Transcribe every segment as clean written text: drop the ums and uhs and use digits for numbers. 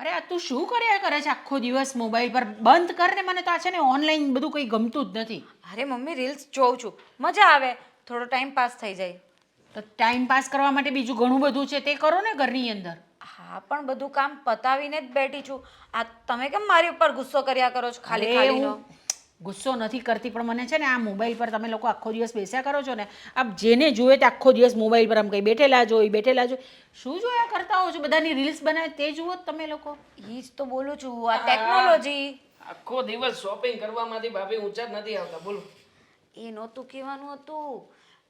અરે આ તું શું કર્યા કરે છે આખો દિવસ મોબાઈલ પર? બંધ કર ને, મને તો આ છે ને ઓનલાઈન બધું કંઈ ગમતું જ નથી. અરે મમ્મી રીલ્સ જોઉં છું, મજા આવે, થોડો ટાઈમ પાસ થઈ જાય. તો ટાઈમ પાસ કરવા માટે બીજું ઘણું બધું છે તે કરો ને ઘરની અંદર. હા પણ બધું કામ પતાવીને જ બેઠી છું. આ તમે કેમ મારી ઉપર ગુસ્સો કર્યા કરો છો ખાલી અરે ખાલીનો? હું ગુસ્સો નથી કરતી, પણ મને છે ને આ મોબાઈલ પર તમે લોકો આખો દિવસ બેસ્યા કરો છો ને, આપ જેને જોઈએ તે આખો દિવસ મોબાઈલ પર આમ કંઈ બેઠેલા જોઈ શું જોયા કરતા હો છો? બધાની રીલ્સ બનાવે તે જુઓ તમે લોકો. ઈ જ તો બોલું છું, આ ટેકનોલોજી. આખો દિવસ શોપિંગ કરવામાંથી ભાભી ઊંચા જ નથી આવતા. બોલો. એ નહોતું કહેવાનું હતું,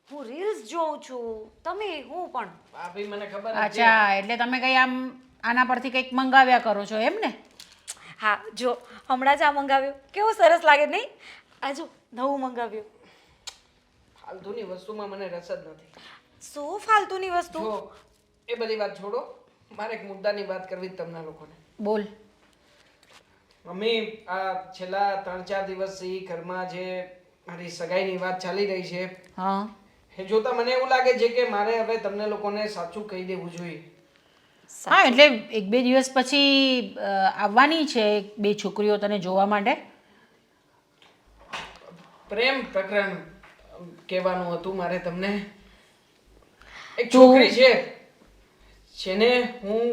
હું રીલ્સ જોઉં છું. તમે હું પણ ભાભી મને ખબર જ છે. અચ્છા, એટલે તમે કંઈ આમ આના પરથી કંઈક મંગાવ્યા કરો છો એમ ને? હા જો હમણાં જ આ મંગાવ્યું, કેવું સરસ લાગે નહીં? આ જો નવું મંગાવ્યું. ફાલતુની વસ્તુમાં મને રસ જ નથી. શું ફાલતુની વસ્તુ? જો એ બધી વાત છોડો, મારે એક મુદ્દાની વાત કરવી જ તમને લોકોને. બોલ. મમ્મી, આ છેલ્લા 3-4 દિવસથી ઘરમાં જે મારી સગાઈની વાત ચાલી રહી છે, હા એ જોતા મને એવું લાગે છે કે મારે હવે તમને લોકોને સાચું કહી દેવું જોઈએ. હા, એટલે 1-2 દિવસ પછી આવવાની છે 2 છોકરીઓ તને જોવા માટે. પ્રેમ પ્રકરણ કહેવાનું હતું મારે તમને. એક છોકરી છે જેને હું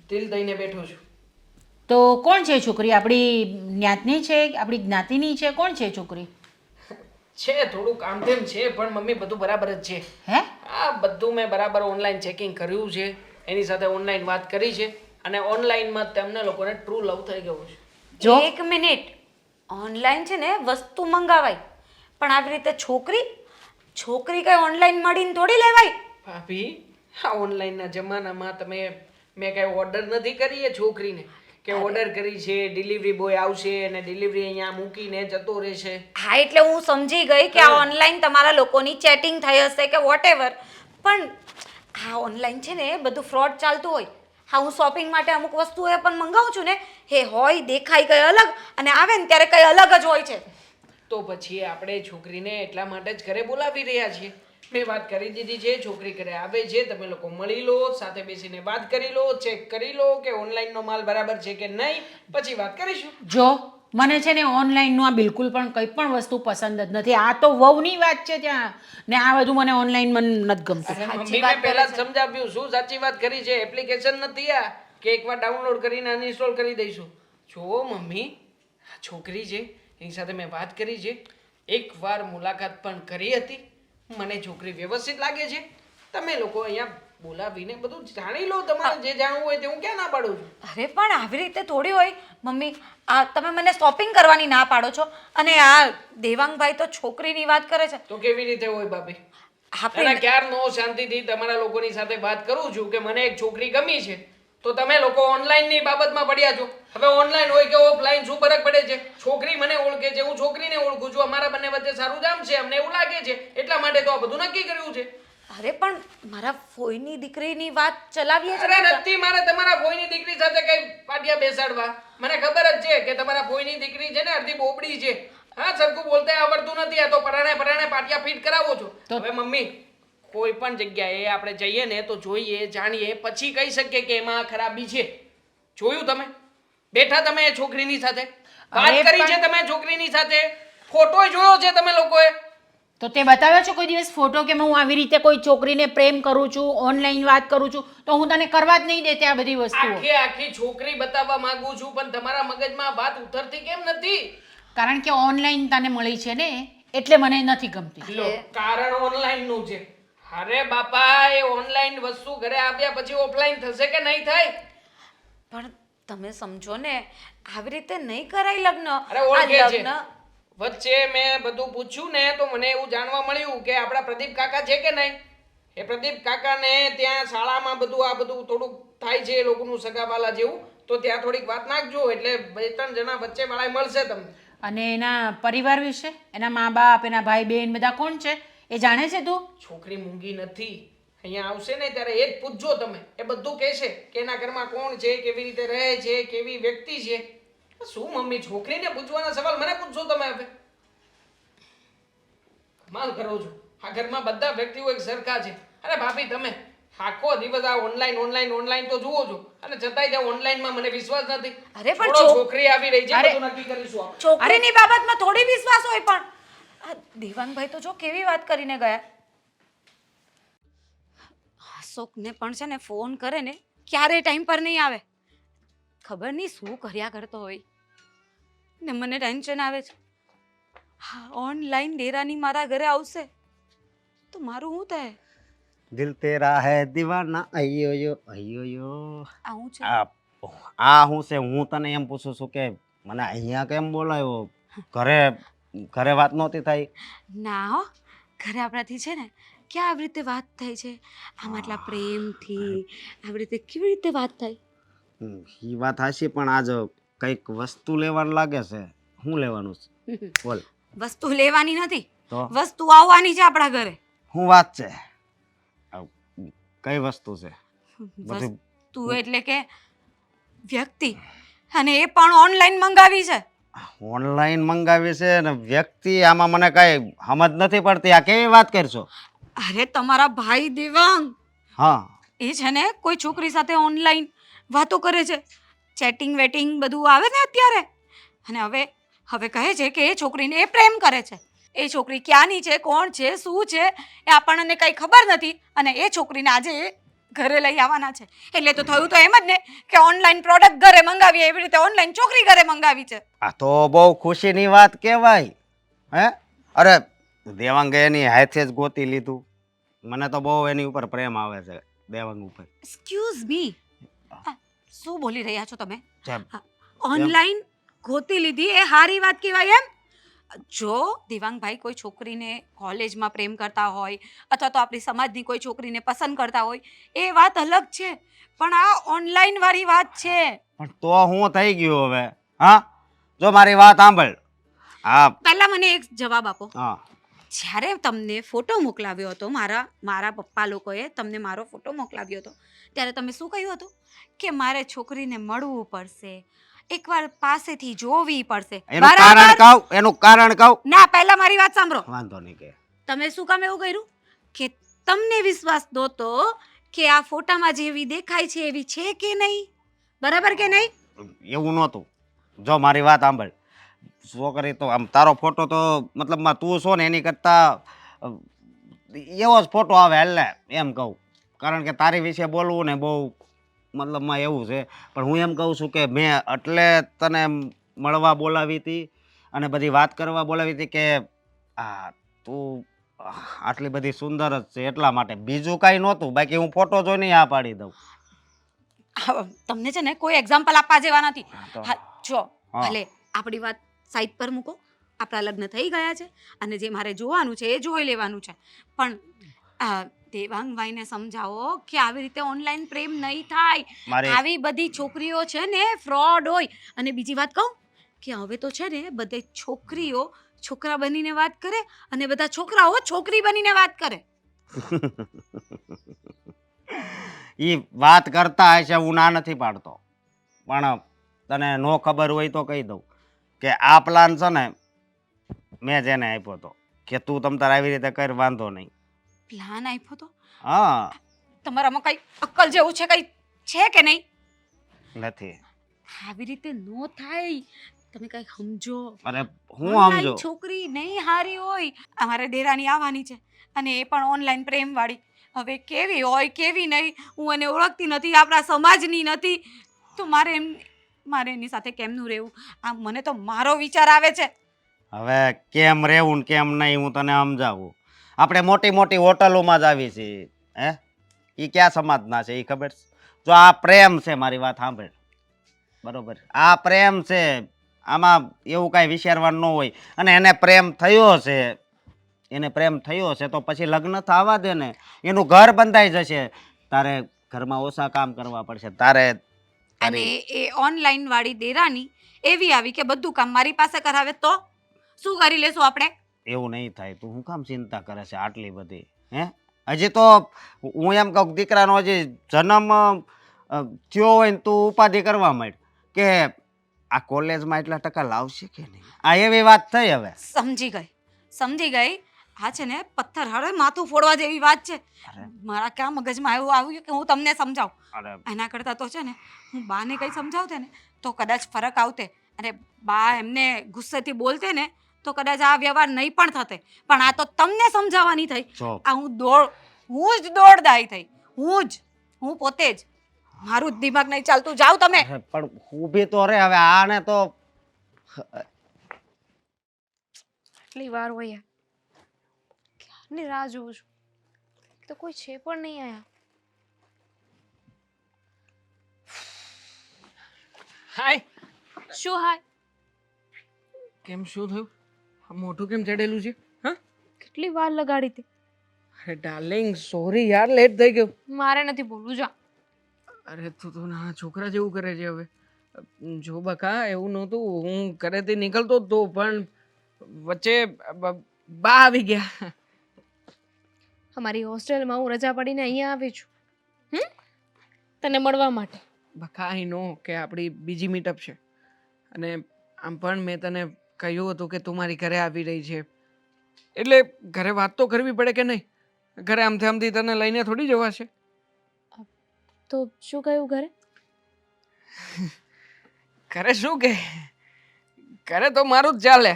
દિલ દઈને બેઠો છું. તો કોણ છે છોકરી? આપણી જ્ઞાતની છે, આપણી જ્ઞાતિની છે? કોણ છે છોકરી? છે થોડુંક આમ તેમ છે, પણ મમ્મી બધું બરાબર જ છે. હે? આ બધું મેં બરાબર ઓનલાઈન ચેકિંગ કર્યું છે, એની સાથે ઓનલાઈન વાત કરી છે, અને ઓનલાઈનમાં તેમને લોકોને ટ્રુ લવ થઈ ગયું છે. જો એક મિનિટ, ઓનલાઈન છે ને વસ્તુ મંગાવાય, પણ આવી રીતે છોકરી કઈ ઓનલાઈન મળીને થોડી લેવાય? ભાભી, આ ઓનલાઈનના જમાનામાં મેં કઈ ઓર્ડર નથી કરી એ છોકરીને કે ઓર્ડર કરી છે, ડિલિવરી બોય આવશે અને ડિલિવરી અહીંયા મૂકીને જતો રહેશે. હા એટલે હું સમજી ગઈ કે આ ઓનલાઈન તમારા લોકોની ચેટિંગ થઈ હશે કે વોટેવર, પણ આ ઓનલાઈન છે ને બધું ફ્રોડ ચાલતું હોય. હા હું શોપિંગ માટે અમુક વસ્તુઓ પણ મંગાવું છું ને, હે હોય દેખાય કઈ અલગ અને આવે ને ત્યારે કઈ અલગ જ હોય છે. તો પછી આપણે છોકરીને એટલા માટે જ ઘરે બોલાવી રહ્યા છીએ. મેં વાત કરી દીધી છે, છોકરી ઘરે આવે છે, તમે લોકો મળી લો, સાથે બેસીને વાત કરી લો, ચેક કરી લો કે ઓનલાઈનનો માલ બરાબર છે કે નહીં, પછી વાત કરીશું. જો મને છે ને ઓનલાઈનનું આ બિલકુલ પણ કંઈ પણ વસ્તુ પસંદ જ નથી. આ તો વહુની વાત છે ત્યાં, ને આ બધું મને ઓનલાઈન મને નથી ગમતું. અરે મમ્મી, મેં પહેલા જ સમજાવ્યું, શું સાચી વાત કરી છે. એપ્લિકેશન નથી આ કે એકવાર ડાઉનલોડ કરીને અનઇન્સ્ટોલ કરી દઈશું. જો મમ્મી, આ છોકરી છે એની સાથે મેં વાત કરી છે, એકવાર મુલાકાત પણ કરી હતી. મને છોકરી વ્યવસ્થિત લાગે છે. તમે લોકો અહીંયા બોલાવીને બધું જાણી લો, તમારે જે જાણવું હોય તે હું ક્યાં ના પાડું છું. અરે પણ આવી રીતે થોડી હોય મમ્મી. આ તમે મને શોપિંગ કરવાની ના પાડો છો અને આ દેવાંગભાઈ તો છોકરીની વાત કરે છે. તો કેવી રીતે હોય ભાભી? આપણે અને ક્યારનો શાંતિથી તમારા લોકોની સાથે વાત કરું છું કે મને એક છોકરી ગમી છે, તો તમે લોકો ઓનલાઈનની બાબતમાં પડ્યા છો. હવે ઓનલાઈન હોય કે ઓફલાઈન શું ફરક પડે છે? છોકરી મને ઓળખે છે, હું છોકરીને ઓળખું છું, અમારા બંને વચ્ચે સારું જામ છે, અમને એવું લાગે છે, એટલા માટે તો આ બધું નક્કી કર્યું છે. અરે પણ મારા ફોઈની દીકરીની વાત ચલાવીએ અરે છીએ. નથી મારે તમારા ફોઈની દીકરી સાથે કઈ પાટિયા બેસાડવા. મને ખબર જ છે કે તમારા ફોઈની દીકરી છે ને અડધી બોબડી છે. હા, સરખું બોલતા આવડતું નથી, આ તો પરાણે પાટિયા ફિટ કરાવો છો. હવે મમ્મી, કોઈ પણ જગ્યાએ આપણે જઈએ ને તો જોઈએ, જાણીએ, પછી કહી શકીએ કે એમાં ખરાબી છે. જોયું તમે? બેઠા તમે એ છોકરીની સાથે, વાત કરી છે તમે છોકરીની સાથે, ફોટો જોયો છે તમે લોકોએ. તો તે બતાવ્યો છે કોઈ દિવસ ફોટો કે હું આવી રીતે કોઈ છોકરીને પ્રેમ કરું છું, ઓનલાઈન વાત કરું છું? તો હું તને કરવા જ નહીં દેતી આ બધી વસ્તુઓ. આખી છોકરી બતાવવા માંગુ છું, પણ તમારા મગજમાં વાત ઉતરતી કેમ નથી? કારણ કે ઓનલાઈન તને મળી છે ને, એટલે મને નથી ગમતી. લો, કારણ ઓનલાઈન નું છે. અરે બાપા, એ ઓનલાઈન વસ્તુ ઘરે આવ્યા પછી ઓફલાઈન થશે કે નહીં થાય? પણ તમે સમજો ને, આવી રીતે નહીં કરાય લગ્ન. અરે ઓળખે આ છે. લગ્ન વચ્ચે મેં બધું પૂછ્યું ને તો મને એવું જાણવા મળ્યું કે આપણા પ્રદીપ કાકા છે કે નહીં, એ પ્રદીપ કાકાને ત્યાં શાળામાં બધું આ બધું થોડુંક થાય છે, એ લોકોનું સગાવાલા જેવું, તો ત્યાં થોડીક વાત નાખજો, એટલે 2-3 જણા વચ્ચે વાળા મળશે તમને. અને એના પરિવાર વિશે, એના મા બાપ, એના ભાઈ બહેન બધા કોણ છે એ જાણે છે તું? છોકરી મૂંગી નથી. અહીંયા આવશે ને ત્યારે એ જ પૂછજો તમે, એ બધું કહેશે કે એના ઘરમાં કોણ છે, કેવી રીતે રહે છે, કેવી વ્યક્તિ છે. શું મમ્મી, છોકરીને પૂછવાના સવાલ મને પૂછશો તમે? હવે કમાલ કરો છો. આ ઘરમાં બધા વ્યક્તિઓ એક સરખા છે. અરે ભાભી, તમે આખો દિવસ આ ઓનલાઈન ઓનલાઈન ઓનલાઈન તો જુઓ છો અને છતાંય ત્યાં ઓનલાઈનમાં મને વિશ્વાસ નથી. અરે પણ થોડો છોકરી આવી રહી છે, બધું નક્કી કરીશું આપણે. છોકરીની બાબતમાં થોડી વિશ્વાસ હોય પણ આ દેવાંગભાઈ તો જો કેવી વાત કરીને ગયા. અશોકને પણ છે ને ફોન કરે ને ક્યારે ટાઈમ પર નહીં આવે. ખબર નહીં શું કર્યા કરતો હોય ને મને ટેન્શન આવે છે. હા ઓનલાઈન ડેરાની મારા ઘરે આવશે તો મારું શું થાય? દિલ તેરા હૈ દીવાના અయ్యో આવું છે આ હું છે હું તને એમ પૂછું છું કે મને અહીંયા કેમ બોલાવ્યો ઘરે ઘરે વાત નહોતી થઈ ના હો ઘરે આપણાથી છે ને ક્યાં આવી રીતે વાત થાય છે આમ આટલા પ્રેમથી આવી રીતે કેવી રીતે વાત થાય? એ વાત હાચી પણ આજ કંઈક વસ્તુ લેવાનું લાગે છે. શું લેવાનું છે બોલ. વસ્તુ લેવાની નથી તો વસ્તુ આવવાની છે આપણા ઘરે. શું વાત છે? કઈ વસ્તુ છે? બધું વસ્તુ એટલે કે વ્યક્તિ અને એ પણ ઓનલાઈન મંગાવી છે. ઓનલાઈન મંગાવી છે ને વ્યક્તિ આમાં મને કઈ સમજ નથી પડતી. આ કેવી વાત કરશો? અરે તમારા ભાઈ દેવાંગ હા એ છે ને કોઈ છોકરી સાથે ઓનલાઈન વાતો કરે છે, ચેટિંગ વેટિંગ બધું આવે ને અત્યારે. અને હવે કહે છે કે એ છોકરીને એ પ્રેમ કરે છે. એ છોકરી ક્યાંની છે, કોણ છે, શું છે એ આપણને કંઈ ખબર નથી અને એ છોકરીને આજે એ ઘરે લઈ આવવાના છે. એટલે તો થયું તો એમ જ ને કે ઓનલાઈન પ્રોડક્ટ ઘરે મંગાવી એવી રીતે ઓનલાઈન છોકરી ઘરે મંગાવી છે. આ તો બહુ ખુશીની વાત કહેવાય. હે અરે દેવાંગે એની હાથે જ ગોતી લીધું. મને તો બહુ એની ઉપર પ્રેમ આવે છે દેવાંગ ઉપર. એક્સક્યુઝ મી શું બોલી રહ્યા છો તમે? જેમ ઓનલાઈન ગોતી લીધી એ સારી વાત કહેવાય એમ? જો દેવાંગભાઈ કોઈ છોકરીને કોલેજમાં પ્રેમ કરતા હોય અથવા તો આપણી સમાજની કોઈ છોકરીને પસંદ કરતા હોય એ વાત અલગ છે પણ આ ઓનલાઈન વાળી વાત છે. પણ તો હું થઈ ગયું હવે? હા જો મારી વાત સાંભળ. હા પહેલા મને એક જવાબ આપો. હા જ્યારે તમને ફોટો મોકલાવ્યો હતો મારા પપ્પા લોકોએ તમને મારો ફોટો મોકલાવ્યો હતો ત્યારે તમે શું કહ્યું હતું કે મારે છોકરીને મળવું પડશે, એકવાર પાસેથી જોવી પડશે. એનું કારણ કહું. ના પહેલા મારી વાત સાંભળો. વાંધો નહીં કે તમે શું કામ એવું કર્યું કે તમને વિશ્વાસ નહોતો કે આ ફોટામાં જેવી દેખાય છે એવી છે કે નહીં, બરાબર કે નહીં? એવું નહોતું. જો મારી વાત સાંભળ. છોકરી તો આમ તારો ફોટો તો મતલબમાં તું છો ને એની કરતા એવો જ ફોટો આવે એટલે એમ કહું. કારણ કે તારી વિશે બોલવું ને બહુ મતલબમાં એવું છે. પણ હું એમ કહું છું કે મેં એટલે તને મળવા બોલાવી હતી અને બધી વાત કરવા બોલાવી હતી કે તું આટલી બધી સુંદર જ છે એટલા માટે. બીજું કાંઈ નહોતું. બાકી હું ફોટો જોઈને આ પાડી દઉં. તમને છે ને કોઈ એક્ઝામ્પલ આપવા જેવા નથી. તો હા જો હા. ભલે આપણી વાત સાઈડ પર મૂકો. આપણા લગ્ન થઈ ગયા છે અને જે મારે જોવાનું છે એ જોઈ લેવાનું છે. પણ દેવાંગભાઈને સમજાવો કે આવી રીતે ઓનલાઈન પ્રેમ નહીં થાય. આવી બધી છોકરીઓ છે ને ફ્રોડ હોય. અને બીજી વાત કહું કે હવે તો છે ને બધે છોકરીઓ છોકરા બનીને વાત કરે અને બધા છોકરાઓ છોકરી બનીને વાત કરે. એ વાત કરતા હશે હું ના નથી પાડતો પણ તને નો ખબર હોય તો કહી દઉં કે આ પ્લાન છે ને મેં જેને આપ્યો હતો કે તું તમ તાર આવી રીતે કર વાંધો નહીં. પ્લાન આપ્યો તો? હા તમારામાં કઈ અક્કલ જેવું છે કઈ છે કે નહીં? નથી. આવી રીતે નો થાય. તમે કઈ સમજો. અરે હું Online સમજો. છોકરી નહીં હારી હોય. અમારે દેરાની આવવાની છે અને એ પણ ઓનલાઈન પ્રેમ વાળી. હવે કેવી હોય કેવી નહીં હું એને ઓળખતી નથી, આપણા સમાજની નથી તો મારે એની સાથે કેમનું રહેવું? આ મને તો મારો વિચાર આવે છે. હવે કેમ રહેવું ને કેમ નહીં હું તને સમજાવું. આપણે મોટી મોટી હોટલોમાં જ આવી છીએ. હે એ ક્યાં સમાજના છે એ ખબર છે? જો આ પ્રેમ છે મારી વાત સાંભળ બરોબર. આ પ્રેમ છે આમાં એવું કાંઈ વિચારવાનું ન હોય. અને એને પ્રેમ થયો છે તો પછી લગ્ન થવા દે ને. એનું ઘર બંધાઈ જશે. તારે ઘરમાં ઓછા કામ કરવા પડશે. તારે અને એ ઓનલાઈન વાળી દેરાની એવી આવી કે બધું કામ મારી પાસે કરાવે તો શું કરી લેશું આપણે? એવું નહીં થાય. તું શું કામ ચિંતા કરે છે આટલી બધી? હે હજી તો હું એમ કહું દીકરાનો હજી જન્મ થયો હોય ને તું ઉપાધિ કરવા માંડ કે આ કોલેજમાં એટલા ટકા લાવશે કે નહીં. આ એવી વાત થઈ. હવે સમજી ગઈ. આ છે ને પથ્થર હરે માથું ફોડવા જેવી વાત છે. મારા ક્યાં મગજમાં એવું આવ્યું કે હું તમને સમજાવું. અરે એના કરતાં તો છે ને હું બાને કંઈ સમજાવતે ને તો કદાચ ફરક આવતે અને બા એમને ગુસ્સેથી બોલતે ને તો કદાચ આ વ્યવહાર નહીં પણ થતે. પણ આ તો તમને સમજાવવાની થઈ. જો આ હું જ દોડદાઈ થઈ. હું પોતે જ. મારું જ દિમાગ નહીં ચાલતું. જાઓ તમે. અરે પણ ઊભી તો રે હવે આને તો કેટલી વાર હોય યાર, ક્યારની રાહ જોઉં છું, તો કોઈ છે પણ નહીં આયા. હાય શું હાય? કેમ શું થયું આ મોઢું કેમ ચડેલું છે હા કેટલી વાર લગાડી હતી. અરે ડાર્લિંગ સોરી યાર લેટ થઈ ગયું મારે નથી બોલવું, જા. અરે તું તો ના છોકરા જેવું કરે છે હવે જો બકા એવું નહોતું હું ઘરેથી નીકળતો જ તો પણ વચ્ચે બા આવી ગયા અમારી હોસ્ટેલમાં હું રજા પડીને અહીંયા આવી છું, તને મળવા માટે. બકા આઈ નો કે આપણી બીજી મીટઅપ છે અને આમ પણ મેં તને કહ્યું હતું કે તું મારી ઘરે આવી રહી છે એટલે ઘરે વાત તો કરવી પડે કે નહીં ઘરે આમથી આમથી તને લઈને થોડી જવાશે તો શું કહ્યું ઘરે? ઘરે શું કે ઘરે તો મારું જ ચાલે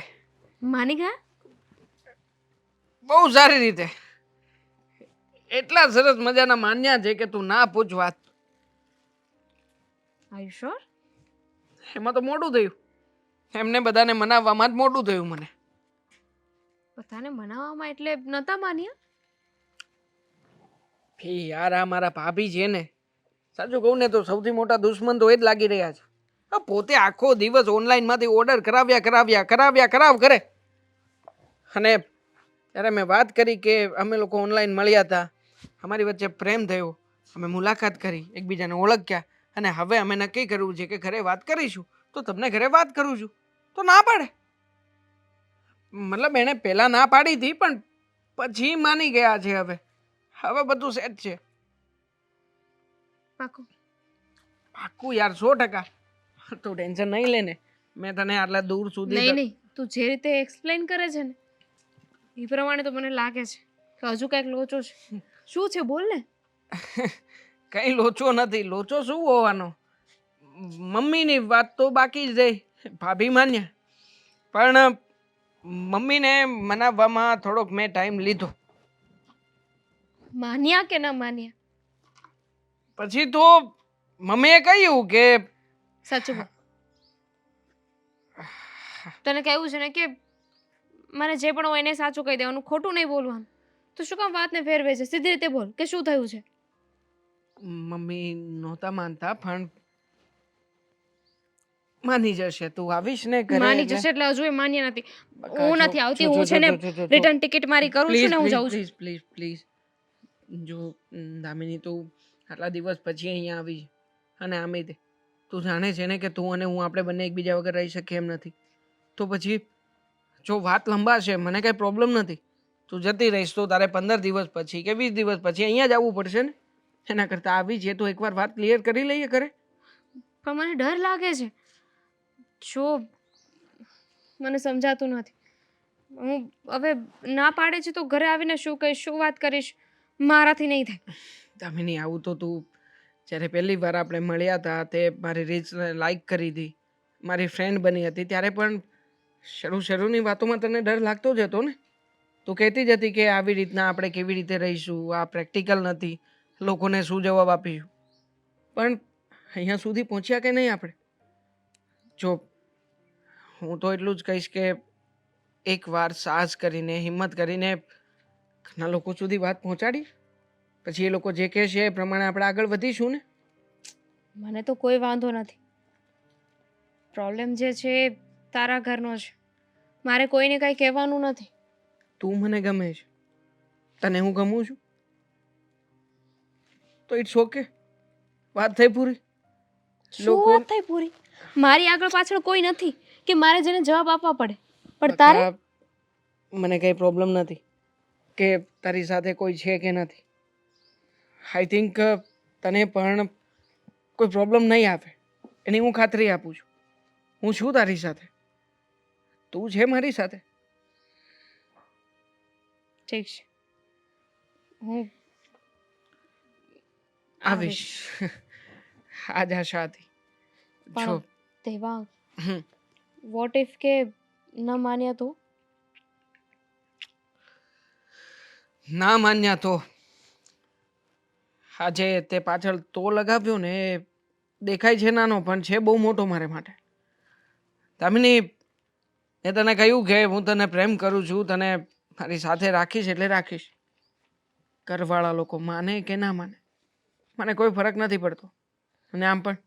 માની ગયા? બહુ સારી રીતે એટલા સરસ મજાના માન્યા છે કે તું ના પૂછ વાત આર યુ શ્યોર? એમાં તો મોડું થયું એમને બધાને મનાવવામાં જ મોડું થયું મને બધાને મનાવવામાં એટલે નતા માન્યા? યાર આ મારા ભાભી છે ને સાચું કહું ને તો સૌથી મોટા દુશ્મન તો એ જ લાગી રહ્યા છે આ પોતે આખો દિવસ ઓનલાઈનમાંથી ઓર્ડર કરાવ કરે અને ત્યારે મેં વાત કરી કે અમે લોકો ઓનલાઈન મળ્યા હતા અમારી વચ્ચે પ્રેમ થયો અમે મુલાકાત કરી એકબીજાને ઓળખ્યા અને હવે અમે નક્કી કર્યું છે કે ઘરે વાત કરીશું તો તમને ઘરે વાત કરું છું તો ના પાડે મતલબ એણે પહેલાં ના પાડી હતી પણ પછી માની ગયા છે હવે બધું સેટ છે પાકું? પાક્કું યાર 100% તું ટેન્શન નહીં લે ને મેં તને આટલા દૂર સુધી નહીં, તું જે રીતે એક્સપ્લેન કરે છે ને એ પ્રમાણે તો મને લાગે છે કે હજુ કંઈક લોચો છે. શું છે બોલ ને. કઈ લોચો નથી લોચો શું હોવાનો મમ્મીની વાત તો બાકી જ રહી ભાભી માન્યા પણ મમ્મીને મનાવવામાં થોડોક મેં ટાઈમ લીધો માન્યા કે ના માન્યા? પછી તો મમ્મીએ કહ્યું કે સાચું બોલ. તને કહેવું છે ને કે મને જે પણ હોય એને સાચું કહી દેવાનું, ખોટું નહીં બોલવાનું. તો શું કામ વાતને ફેરવે છે? સીધી રીતે બોલ કે શું થયું છે. મમ્મી નહોતા માનતા પણ માની જશે તું આવીશ ને ઘરે માની એટલે- જશે એટલે હજુ એ માન્ય નથી. બકા, હું જો- નથી આવતી. જો- હું જો- છે ને જો- જો- જો- રિટર્ન ટિકિટ મારી કરું છું ને હું જાઉં છું. પ્લીઝ જો દામિની તું આટલા દિવસ પછી અહીંયા આવી છે અને આમે તે તું જાણે છે ને કે તું અને હું આપણે બંને એકબીજા વગર રહી શકીએ એમ નથી તો પછી જો વાત લંબાશે મને કાંઈ પ્રોબ્લેમ નથી તું જતી રહીશ તો તારે 15 દિવસ પછી કે 20 દિવસ પછી અહીંયા જ આવવું પડશે ને એના કરતાં આવી છે તો એકવાર વાત ક્લિયર કરી લઈએ ઘરે પણ મને ડર લાગે છે. જો મને સમજાતું નથી. હું હવે ના પાડે છે તો ઘરે આવીને શું કહીશ, શું વાત કરીશ? મારાથી નહીં થાય. દામિની આવું તો તું જ્યારે પહેલી વાર આપણે મળ્યા હતા તે મારી રીલ્સને લાઈક કરી હતી મારી ફ્રેન્ડ બની હતી ત્યારે પણ શરૂની વાતોમાં તને ડર લાગતો જ હતો ને તું કહેતી જ હતી કે આવી રીતના આપણે કેવી રીતે રહીશું આ પ્રેક્ટિકલ નથી લોકોને શું જવાબ આપીશું પણ અહીંયા સુધી પહોંચ્યા કે નહીં આપણે જો હું તો એટલું જ કહીશ કે એકવાર સાહસ કરીને હિંમત કરીને ઘણા લોકો સુધી વાત પહોંચાડી પછી એ લોકો જે કહેશે એ પ્રમાણે આપણે આગળ વધીશું ને મને તો કોઈ વાંધો નથી. પ્રોબ્લેમ જે છે એ તારા ઘરનો છે. મારે કોઈને કાંઈ કહેવાનું નથી. તું મને ગમે છે તને હું ગમું છું તો ઇટ્સ ઓકે વાત થઈ પૂરી શું વાત થઈ પૂરી? મારી આગળ પાછળ કોઈ નથી કે મારે જેને જવાબ આપવા પડે. પણ તારે બકા, મને કંઈ પ્રોબ્લેમ નથી કે તારી સાથે કોઈ છે કે નથી આઈ થિંક તને પણ કોઈ પ્રોબ્લેમ નહીં આવે એની હું ખાતરી આપું છું હું છું તારી સાથે તું છે મારી સાથે ઠીક છે, હું આવીશ આજ આશાથી જો પણ દેવાંગ હમ, વોટ ઇફ કે ન માન્યા તો? ના માન્યા તો આજે તે પાછળ તો લગાવ્યો ને એ દેખાય છે નાનો પણ છે બહુ મોટો મારે માટે. દામિની, મેં તને કહ્યું કે હું તને પ્રેમ કરું છું, તને મારી સાથે રાખીશ એટલે રાખીશ. ઘરવાળા લોકો માને કે ના માને મને કોઈ ફરક નથી પડતો. અને આમ પણ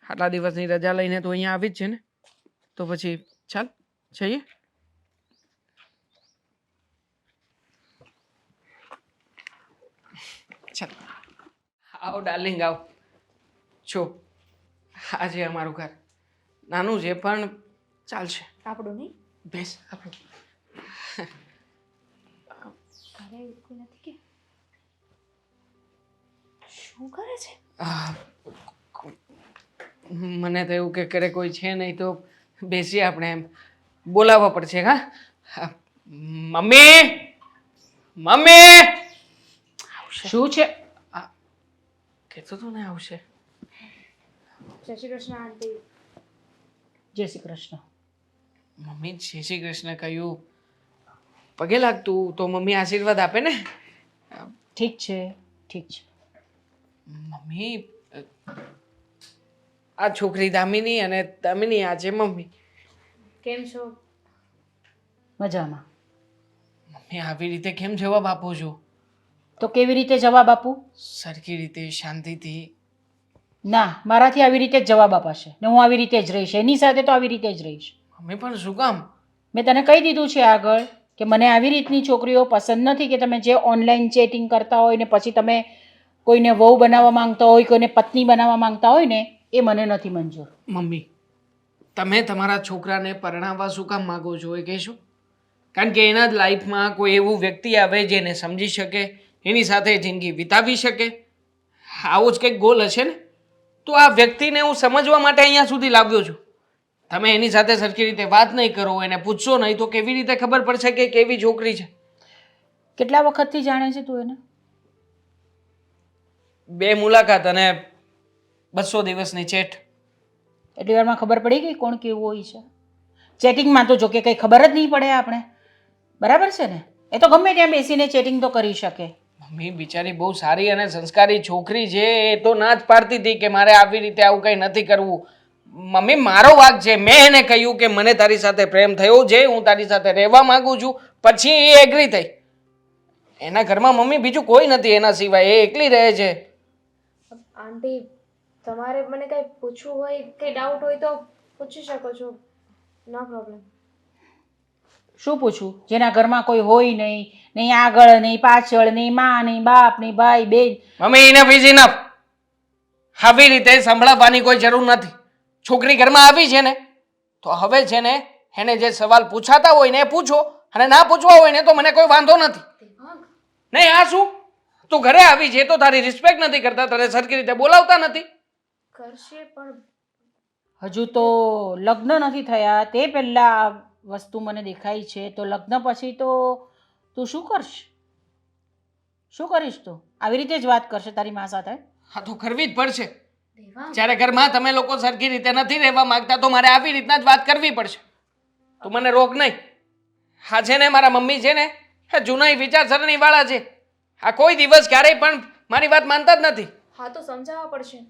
આટલા દિવસની રજા લઈને તો અહીંયા આવી જ છે ને, તો પછી ચાલ જઈએ. ચાલ આવો ડાર્લિંગ આવો. જો આજે અમારું ઘર નાનું છે પણ ચાલશે. આપણું નહીં બેસ આપણું. ઘરે કોઈ નથી કે શું કરે છે? આહ, મને તો એવું કે ઘરે કોઈ છે નહીં તો બેસીએ આપણે, એમ બોલાવવા પડશે. હા મમ્મી, મમ્મી શું છે? કહેતો તો ને આવશે. જય શ્રી કૃષ્ણ આંટી. જય શ્રી કૃષ્ણ. મમ્મી જય શ્રી કૃષ્ણ કહ્યું, પગે લાગતું તો મમ્મી આશીર્વાદ આપે ને. ઠીક છે, ઠીક છે. મમ્મી આ છોકરી દામિની અને દામિની આ છે મમ્મી. કેમ છો? મજામાં. મમ્મી આવી રીતે કેમ જવાબ આપો છો? તો કેવી રીતે જવાબ આપું? સરખી રીતે શાંતિથી. ના, મારાથી આવી રીતે જ જવાબ અપાશે ને હું આવી રીતે જ રહીશ, એની સાથે તો આવી રીતે જ રહીશ. મમ્મી પણ શું કામ? મેં તને કહી દીધું છે આગળ કે મને આવી રીતની છોકરીઓ પસંદ નથી કે તમે જે ઓનલાઈન ચેટિંગ કરતા હોય ને પછી તમે કોઈને વહુ બનાવવા માંગતા હોય, કોઈને પત્ની બનાવવા માંગતા હોય ને, એ મને નથી મંજૂર. મમ્મી તમે તમારા છોકરાને પરણાવવા શું કામ માગો છો એ કહેશો? કારણ કે એના જ લાઈફમાં કોઈ એવું વ્યક્તિ આવે જેને સમજી શકે, એની સાથે જિંદગી વિતાવી શકે. આવો જ કંઈક ગોલ હશે ને, તો આ વ્યક્તિને હું સમજવા માટે અહીંયા સુધી લાવ્યો છું. તમે એની સાથે સરખી રીતે વાત નહીં કરો, એને પૂછશો નહીં તો કેવી રીતે ખબર પડશે કે કેવી છોકરી છે? કેટલા વખતથી જાણે છે તું એને? 2 મુલાકાત અને 200 દિવસની ચેટ. એટલી વારમાં ખબર પડી ગઈ કોણ કેવું હોય છે? ચેટિંગમાં તો જો કે કંઈ ખબર જ નહીં પડે આપણે, બરાબર છે ને? એ તો ગમે ત્યાં બેસીને ચેટિંગ તો કરી શકે. મમ્મી બિચારી બહુ સારી અને સંસ્કારી છોકરી છે, એ તો ના જ પાડતી હતી કે મારે આવી રીતે આવું કંઈ નથી કરવું. મમ્મી મારો વાંક છે, મેં એને કહ્યું કે મને તારી સાથે પ્રેમ થયો છે, હું તારી સાથે રહેવા માંગુ છું, પછી એ એગ્રી થઈ. એના ઘરમાં મમ્મી બીજું કોઈ નથી એના સિવાય, એ એકલી રહે છે. આંટી, તમારે મને કંઈ પૂછવું હોય, કંઈ ડાઉટ હોય તો પૂછી શકો છો, નો પ્રોબ્લેમ. શું પૂછું? જેના ઘરમાં કોઈ હોય નહીં, નહીં આગળ નહીં પાછળ નહીં, માં નહીં બાપ નહીં ભાઈ બેન. Mummy enough is enough. આવી રીતે સંભળાવવાની કોઈ જરૂર નથી. છોકરી ઘરમાં આવી છે ને તો હવે છે ને એને જે સવાલ પૂછાતા હોય ને એ પૂછો, અને ના પૂછવા હોય ને તો મને કોઈ વાંધો નથી. નહીં આ શું, તું ઘરે આવી છે તો તારી રિસ્પેક્ટ નથી કરતા, તારે સરખી રીતે બોલાવતા નથી. કરશે પણ હજુ તો લગ્ન નથી થયા તે પહેલાં આ વસ્તુ મને દેખાય છે, તો લગ્ન પછી તો તું શું કરશ? શું કરીશ તું? આવી રીતે જ વાત કરશે તારી મા સાથે? હા તો કરવી જ પડશે. દેવાંગ, જ્યારે ઘરમાં તમે લોકો સરખી રીતે નથી રહેવા માંગતા તો મારે આવી રીતના જ વાત કરવી પડશે. તું મને રોક નહીં. હા છે ને મારા મમ્મી છે ને એ જૂના વિચારસરણી વાળા છે. આ કોઈ દિવસ ક્યારેય પણ મારી વાત માનતા જ નથી. હા તો સમજાવવા પડશે.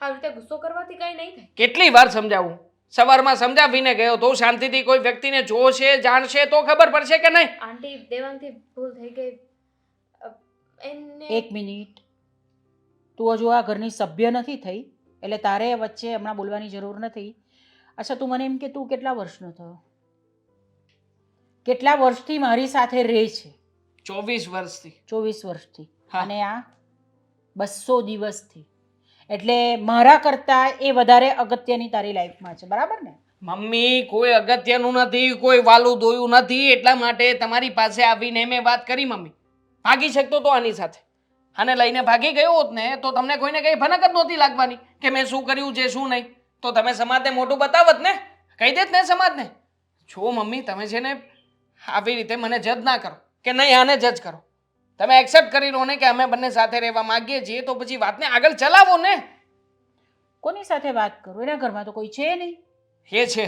આવી રીતે ગુસ્સો કરવાથી કંઈ નહીં થાય. કેટલી વાર સમજાવું? સવારમાં સમજાવીને ગયો તો શાંતિથી કોઈ વ્યક્તિને જોશે જાણશે તો ખબર પડશે કે નહીં? આંટી, દેવાંગથી ભૂલ થઈ ગઈ. એને એક મિનિટ, તું હજુ આ ઘરની સભ્ય નથી થઈ એટલે તારે વચ્ચે હમણાં બોલવાની જરૂર નથી. અચ્છા તું મને એમ કે તું કેટલા વર્ષનો થયો? કેટલા વર્ષથી મારી સાથે રહે છે? 24 વર્ષથી. 24 વર્ષથી. હા. અને આ 200 દિવસથી. એટલે મારા કરતાં એ વધારે અગત્યની તારી લાઈફમાં છે, બરાબર ને? મમ્મી કોઈ અગત્યનું નથી, કોઈ વાલું દોયું નથી, એટલા માટે તમારી પાસે આવીને મેં વાત કરી. મમ્મી ભાગી શકતો તો આની સાથે, આને લઈને ભાગી ગયો હોત ને તો તમને કોઈને કંઈ ભનક જ નહોતી લાગવાની કે મેં શું કર્યું છે શું નહીં. તો તમે સમાજને મોઢું બતાવત ને, કહી દેત ને સમાજને. જો મમ્મી તમે છે ને આવી રીતે મને જજ ના કરો. કે નહીં આને જજ કરો? તમે એક્સેપ્ટ કરી લો ને કે અમે બંને સાથે રહેવા માંગીએ છીએ, તો પછી વાતને આગળ ચલાવો ને. કોની સાથે વાત કરું? એના ઘરમાં તો કોઈ છે નહીં. એ છે,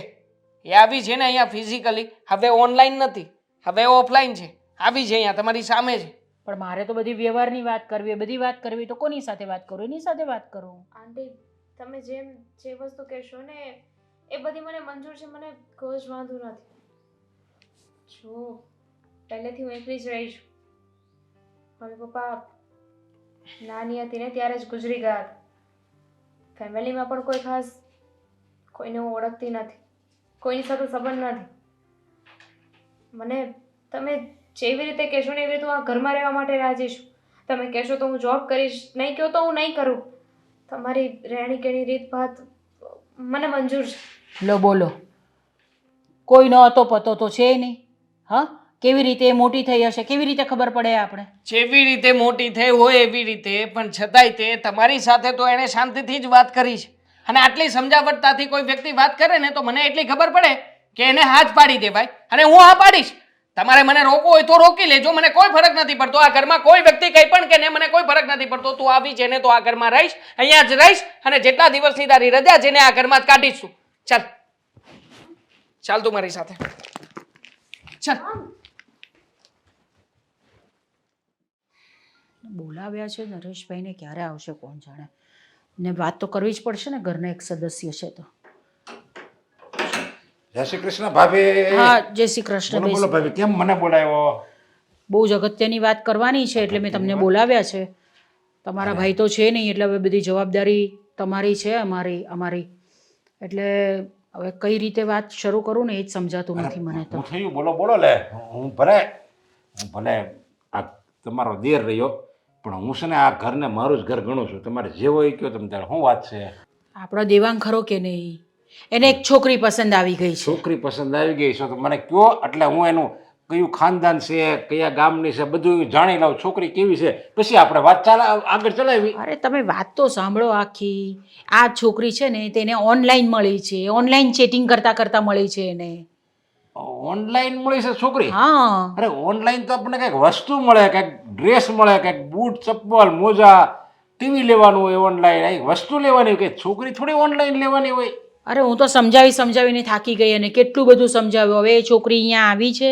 એ આવી છે ને અહીંયા ફિઝિકલી. હવે ઓનલાઈન નથી, હવે ઓફલાઈન છે. આવી છે અહીંયા તમારી સામે છે. પણ મારે તો બધી વ્યવહારની વાત કરવી, બધી વાત કરવી, તો કોની સાથે વાત કરું? એની સાથે વાત કરું. આંટી તમે જે વસ્તુ કહેશો ને એ બધી મને મંજૂર છે, મને કોઈ જ વાંધો નથી. જો પહેલેથી હું એકલી જ રહી છું. મમ્મી પપ્પા નાની હતી ને ત્યારે જ ગુજરી ગયા હતા. ફેમિલીમાં પણ કોઈ ખાસ કોઈને હું ઓળખતી નથી, કોઈની સાથે સંબંધ નથી. મને તમે જેવી રીતે કહેશો ને એવી રીતે હું આ ઘરમાં રહેવા માટે રાજી છું. તમે કહેશો તો હું જોબ કરીશ, નહીં કહો તો હું નહીં કરું. તમારી રહેણી કેણી રીત ભાત મને મંજૂર છે. લો બોલો, કોઈનો હતો પતો તો છે નહીં. હા, કેવી રીતે એ મોટી થઈ હશે, કેવી રીતે ખબર પડે આપણે? જેવી રીતે મોટી થઈ હોય એવી રીતે, પણ છતાંય તે તમારી સાથે તો એણે શાંતિથી જ વાત કરી છે. અને આટલી સમજાવટતાથી કોઈ વ્યક્તિ વાત કરે ને તો મને એટલી ખબર પડે કે એને હાથ પાડી દેવાય, અને હું હા પાડીશ. તમારે મને રોકવું હોય તો રોકી લેજો, મને કોઈ ફરક નથી પડતો. આ ઘરમાં કોઈ વ્યક્તિ કંઈ પણ કે ને મને કોઈ ફરક નથી પડતો. તું આવી છે ને તો આ ઘરમાં રહીશ, અહીંયા જ રહીશ, અને જેટલા દિવસની તારી રજા છે ને આ ઘરમાં જ કાઢીશ તું. ચાલ ચાલ તું મારી સાથે ચાલ. બોલાવ્યા છે નરેશભાઈને, ક્યારે આવશે કોણ જાણે. ને વાત તો કરવી જ પડશે ને, ઘરના એક સદસ્ય છે તો. જય શ્રી કૃષ્ણ ભાભી. હા, જય શ્રી કૃષ્ણ. બોલો બોલો બેસો. ભાભી, કેમ મને બોલાવ્યો? બહુ જ અગત્યની વાત કરવાની છે એટલે મેં તમને બોલાવ્યા છે. તમારા ભાઈ તો છે નહીં એટલે હવે બધી જવાબદારી તમારી છે, અમારી. એટલે હવે કઈ રીતે વાત શરૂ કરું ને એ જ સમજાતું નથી મને તો. હું થયું બોલો બોલો લે. હું ભલે આ તમારો દેર રહ્યો, પણ હું છે ને આ ઘરને મારું જ ઘર ગણું છું. તમારે જે હોય કયો તમે તારે. શું વાત છે? આપણો દેવાંગ ખરો કે નહીં? એને એક છોકરી પસંદ આવી ગઈ છે. છોકરી પસંદ આવી ગઈ છે તો મને કયો, એટલે હું એનું કયું ખાનદાન છે, કયા ગામની છે, બધું જાણી લઉં. છોકરી કેવી છે, પછી આપણે વાત આગળ ચલાવી. અરે તમે વાત તો સાંભળો આખી. આ છોકરી છે ને તેને ઓનલાઈન મળી છે, ઓનલાઈન ચેટિંગ કરતા કરતા મળી છે એને. ઓનલાઈન મળી છે છોકરી? હા. અરે ઓનલાઈન તો આપણને કંઈક વસ્તુ મળે, કંઈક ડ્રેસ મળે, કંઈક બૂટ ચપ્પલ મોજા, ટીવી લેવાનું હોય ઓનલાઈન. અહીં વસ્તુ લેવાની હોય, કે છોકરી થોડી ઓનલાઈન લેવાની હોય. અરે હું તો સમજાવીને થાકી ગઈ, અને કેટલું બધું સમજાવ્યું. હવે એ છોકરી અહીંયા આવી છે,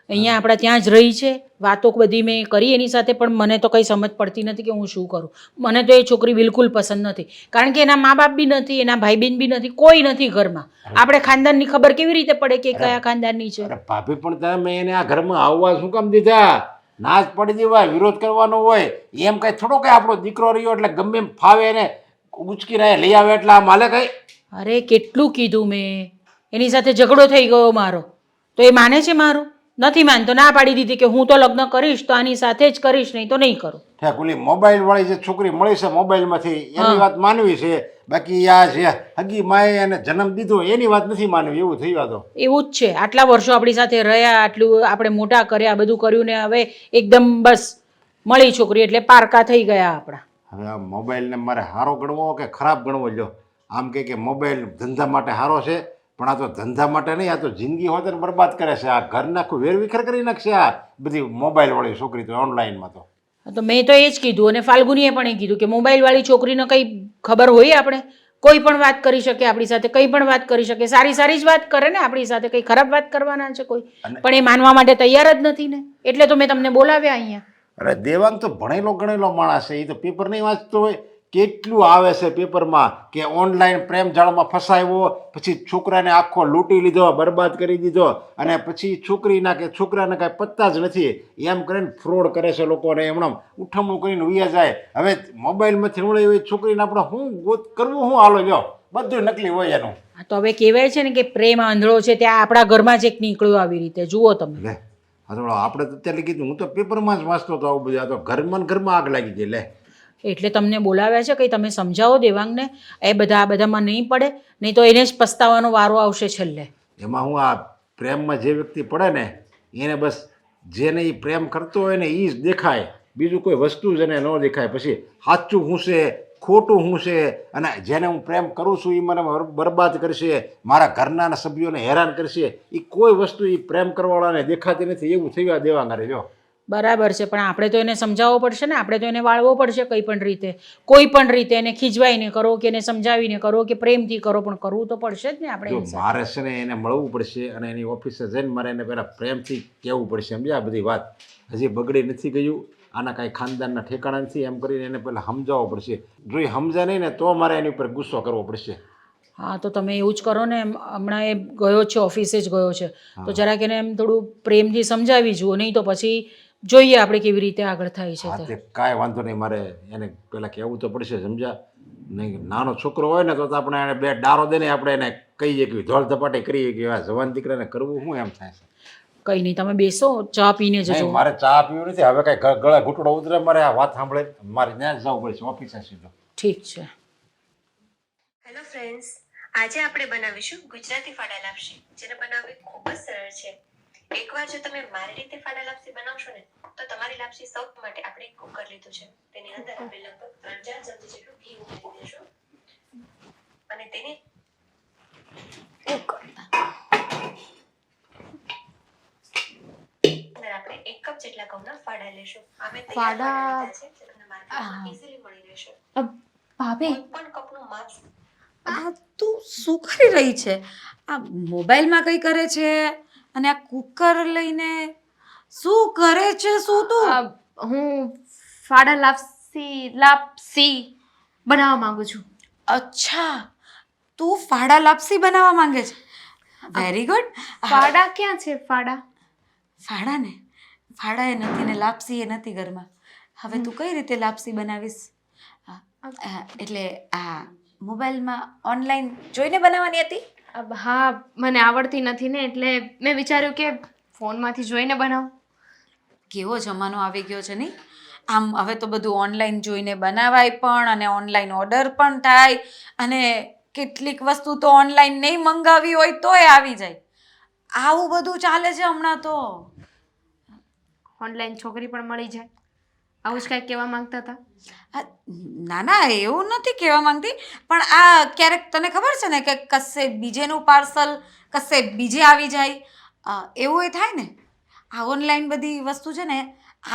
અહીંયા આપણા ત્યાં જ રહી છે. વાતો બધી મેં કરી એની સાથે, પણ મને તો કંઈ સમજ પડતી નથી કે હું શું કરું. મને તો એ છોકરી બિલકુલ પસંદ નથી, કારણ કે એના મા બાપ બી નથી, એના ભાઈ બહેન બી નથી, કોઈ નથી ઘરમાં. આપણે ખાનદાનની ખબર કેવી રીતે પડે કે કયા ખાનદાનની છે? અરે ભાભી, પણ તમે એને આ ઘરમાં આવવા શું કામ દીધા? ના જ પડી દેવાય, વિરોધ કરવાનો હોય. એમ કઈ થોડો કે આપણો દીકરો રહ્યો એટલે ગમે એમ ફાવે એને ઉચકીને લઈ આવે એટલે આમ હાલે કઈ? અરે કેટલું કીધું મેં, એની સાથે ઝઘડો થઈ ગયો મારો, તો એ માને છે મારું? નથી માનતો. ના પાડી દીધી કે હું તો લગ્ન કરીશ તો આની સાથે જ કરીશ, નહીં તો નહીં કરું. ઠેક ઓલી મોબાઈલ વાળી જે છોકરી મળી છે મોબાઈલમાંથી, એની વાત માનવી છે. બાકી આ જે હગી માએ એને જન્મ દીધો એની વાત નથી માનવી. એવું થઈ તો એવું જ છે. આટલા વર્ષો આપણી સાથે રહ્યા, આટલું આપણે મોટા કર્યા, બધું કર્યું ને હવે એકદમ બસ મળી છોકરી એટલે પારકા થઈ ગયા આપણા. હવે આ મોબાઈલને મારે સારો ગણવો કે ખરાબ ગણવો? લ્યો, આમ કે મોબાઈલ ધંધા માટે સારો છે, પણ આ તો ધંધા માટે નહીં, આ તો જિંદગી હોતે બરબાદ કરે છે. આ ઘર નાખું વેરવિખેર કરી નાખશે આ બધી મોબાઈલ વાળી છોકરી તો ઓનલાઈનમાં તો. તો મેં તો એ જ કીધું, અને ફાલ્ગુનીએ પણ એ કીધું કે મોબાઈલ વાળી છોકરીને કંઈ ખબર હોય? આપણે કોઈ પણ વાત કરી શકે આપણી સાથે, કંઈ પણ વાત કરી શકે, સારી જ વાત કરે ને આપણી સાથે. કંઈ ખરાબ વાત કરવાના છે કોઈ? પણ એ માનવા માટે તૈયાર જ નથી ને, એટલે તો મેં તમને બોલાવ્યા અહીંયા. અરે દેવાંગ તો ભણેલો ગણેલો માણસ છે, એ તો પેપર નહીં વાંચતો હોય. કેટલું આવે છે પેપરમાં કે ઓનલાઈન પ્રેમ જાળમાં ફસાયો, પછી છોકરાને આખો લૂંટી લીધો, બરબાદ કરી દીધો, અને પછી છોકરીના કે છોકરાને કાંઈ પત્તા જ નથી. એમ કરીને ફ્રોડ કરે છે લોકોને, એમણે ઉઠમણું કરીને ઉયા જાય. હવે મોબાઈલમાંથી મળે એવી છોકરીને આપણે શું કરવું? શું હાલો લ્યો, બધું નકલી હોય એનું. હા, તો હવે કહેવાય છે ને કે પ્રેમ આંધળો છે, ત્યાં આપણા ઘરમાં જ એક નીકળ્યો આવી રીતે. જુઓ તમે. લે હા, આપણે તો અત્યારે કીધું, હું તો પેપરમાં જ વાંચતો હતો આવું બધું. આ તો ઘરમાં આગ લાગી ગઈ. લે એટલે તમને બોલાવ્યા છે, કંઈ તમે સમજાવો દેવાંગને. એ બધામાં નહીં પડે, નહીં તો એને જ પસ્તાવાનો વારો આવશે છેલ્લે. એમાં હું આ પ્રેમમાં જે વ્યક્તિ પડે ને એને બસ જેને એ પ્રેમ કરતો હોય ને એ જ દેખાય, બીજું કોઈ વસ્તુ જ એને ન દેખાય. પછી સાચું શું છે, ખોટું શું છે, અને જેને હું પ્રેમ કરું છું એ મને બરબાદ કરશે, મારા ઘરના સભ્યોને હેરાન કરશે, એ કોઈ વસ્તુ એ પ્રેમ કરવાવાળાને દેખાતી નથી. એવું થઈ ગયા દેવાંગ. જો બરાબર છે, પણ આપણે તો એને સમજાવવો પડશે ને, આપણે તો એને વાળવો પડશે કોઈ પણ રીતે એને ખીજવાઈને કરો કે એને સમજાવીને કરો કે પ્રેમથી કરો, પણ કરવું તો પડશે જ ને આપણે જો એની સાથે. મારે છે ને એને મળવું પડશે અને એની ઓફિસે જઈને મારે એને પહેલાં પ્રેમથી કહેવું પડશે, સમજ્યા? આ બધી વાત હજી બગડી નથી ગયું, આના કાંઈ ખાનદાનના ઠેકાણા નથી, એમ કરીને એને પહેલાં સમજાવવો પડશે. જો એ સમજે નહીં ને તો મારે એની ઉપર ગુસ્સો કરવો પડશે. હા, તો તમે એવું જ કરો ને. હમણાં એ ગયો છે, ઓફિસે જ ગયો છે, તો જરાક એને એમ થોડું પ્રેમથી સમજાવી જુઓ, નહીં તો પછી જોઈએ આપણે કેવી રીતે આગળ થાય છે હા, તે. તે કાંઈ વાંધો નહીં, મારે એને પહેલાં કહેવું તો પડશે, સમજ્યા? નહીં નાનો છોકરો હોય ને તો આપણે એને બે ડારો દઈને આપણે એને કહીએ કે ધોળ ધપાટી કરીએ કે આ જવાન દીકરાને કરવું શું એમ થાય છે. કંઈ નહીં, તમે બેસો, ચા પીને જજો. નહીં, મારે ચા પીવું નથી હવે, કાંઈ ગળે ઘૂંટડો ઉતરે મારે આ વાત સાંભળે, મારે ત્યાં જ જવું પડશે ઓફિસે સીધો. ઠીક છે. હેલો ફ્રેન્ડ્સ, આજે આપણે બનાવીશું ગુજરાતી ફાડા લાપસી, જેને બનાવવી ખૂબ જ સરળ છે. એકવાર જો તમે મારી રીતે ફાડા લાપસી બનાવશો ને તો તમારી લાપસી સૌ માટે આપણે એક કુકર લીધું છે, તેની અંદર આપણે લગભગ 3-4 ચમચી જેટલું ઘી ઉમેરી દઈશું અને તેને અંદર આપણે 1 કપ જેટલા ઘઉંના ફાડા લેશું. આ મેં તૈયાર ફાડા? ફાડા લીધા છે, જે તમને માર્કેટમાં ઈઝીલી મળી રહેશે. ભાભી, કોઈ પણ કપનું માપ આ તું શું કરી રહી છે? આ મોબાઈલમાં કંઈ કરે છે અને આ કુકર લઈને શું કરે છે? શું તું? હું ફાડા લાપસી બનાવવા માંગુ છું. અચ્છા, તું ફાડા લાપસી બનાવવા માંગે છે. Very good. ફાડા ક્યાં છે? ફાડા ને ફાડા એ નથી ને લાપસી એ નથી ઘરમાં. હવે તું કઈ રીતે લાપસી બનાવીશ? એટલે આ મોબાઈલમાં ઓનલાઈન જોઈને બનાવવાની હતી? હા, મને આવડતી નથી ને, એટલે મેં વિચાર્યું કે ફોનમાંથી જોઈને બનાવું. કેવો જમાનો આવી ગયો છે નહીં? આમ હવે તો બધું ઓનલાઈન જોઈને બનાવાય પણ, અને ઓનલાઈન ઓર્ડર પણ થાય, અને કેટલીક વસ્તુ તો ઓનલાઈન નહીં મંગાવી હોય તોય આવી જાય. આવું બધું ચાલે છે હમણાં તો. ઓનલાઈન છોકરી પણ મળી જાય, આવું જ કાંઈક કહેવા માંગતા હતા? ના ના, એવું નથી કહેવા માંગતી, પણ આ ક્યારેક તને ખબર છે ને કે કશે બીજેનું પાર્સલ કશે બીજે આવી જાય, એવું એ થાય ને. આ ઓનલાઈન બધી વસ્તુ છે ને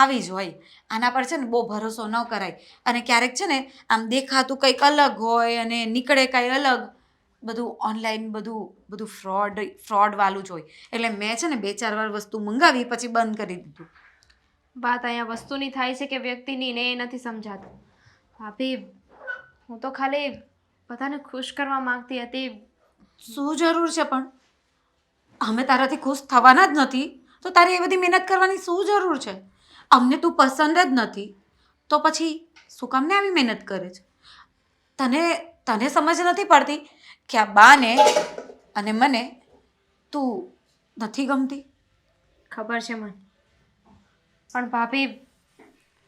આવી જ હોય, આના પર છે ને બહુ ભરોસો ન કરાય. અને ક્યારેક છે ને આમ દેખાતું કંઈક અલગ હોય અને નીકળે કાંઈ અલગ. બધું ઓનલાઈન બધું ફ્રોડવાળું જ હોય. એટલે મેં છે ને 2-4 વાર વસ્તુ મંગાવી પછી બંધ કરી દીધું. વાત અહીંયા વસ્તુની થાય છે કે વ્યક્તિની, ને એ નથી સમજાતું. ભાભી, હું તો ખાલી બધાને ખુશ કરવા માંગતી હતી. શું જરૂર છે પણ? અમે તારાથી ખુશ થવાના જ નથી, તો તારે એ બધી મહેનત કરવાની શું જરૂર છે? અમને તું પસંદ જ નથી તો પછી શું કામને આવી મહેનત કરે છે? તને સમજ નથી પડતી કે આ બાને અને મને તું નથી ગમતી? ખબર છે મને, પણ ભાભી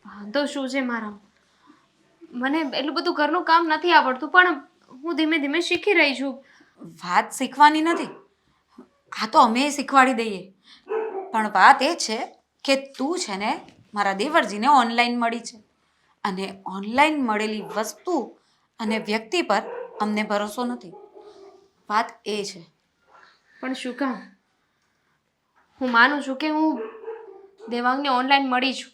વાંધો શું છે મારામાં? મને એટલું બધું ઘરનું કામ નથી આવડતું, પણ હું ધીમે ધીમે શીખી રહી છું. વાત શીખવાની નથી, આ તો અમે શીખવાડી દઈએ. પણ વાત એ છે કે તું છે ને મારા દેવરજીને ઓનલાઈન મળી છે, અને ઓનલાઈન મળેલી વસ્તુ અને વ્યક્તિ પર અમને ભરોસો નથી. વાત એ છે. પણ શું કામ? હું માનું છું કે હું દેવાંગને ઓનલાઈન મળી છું,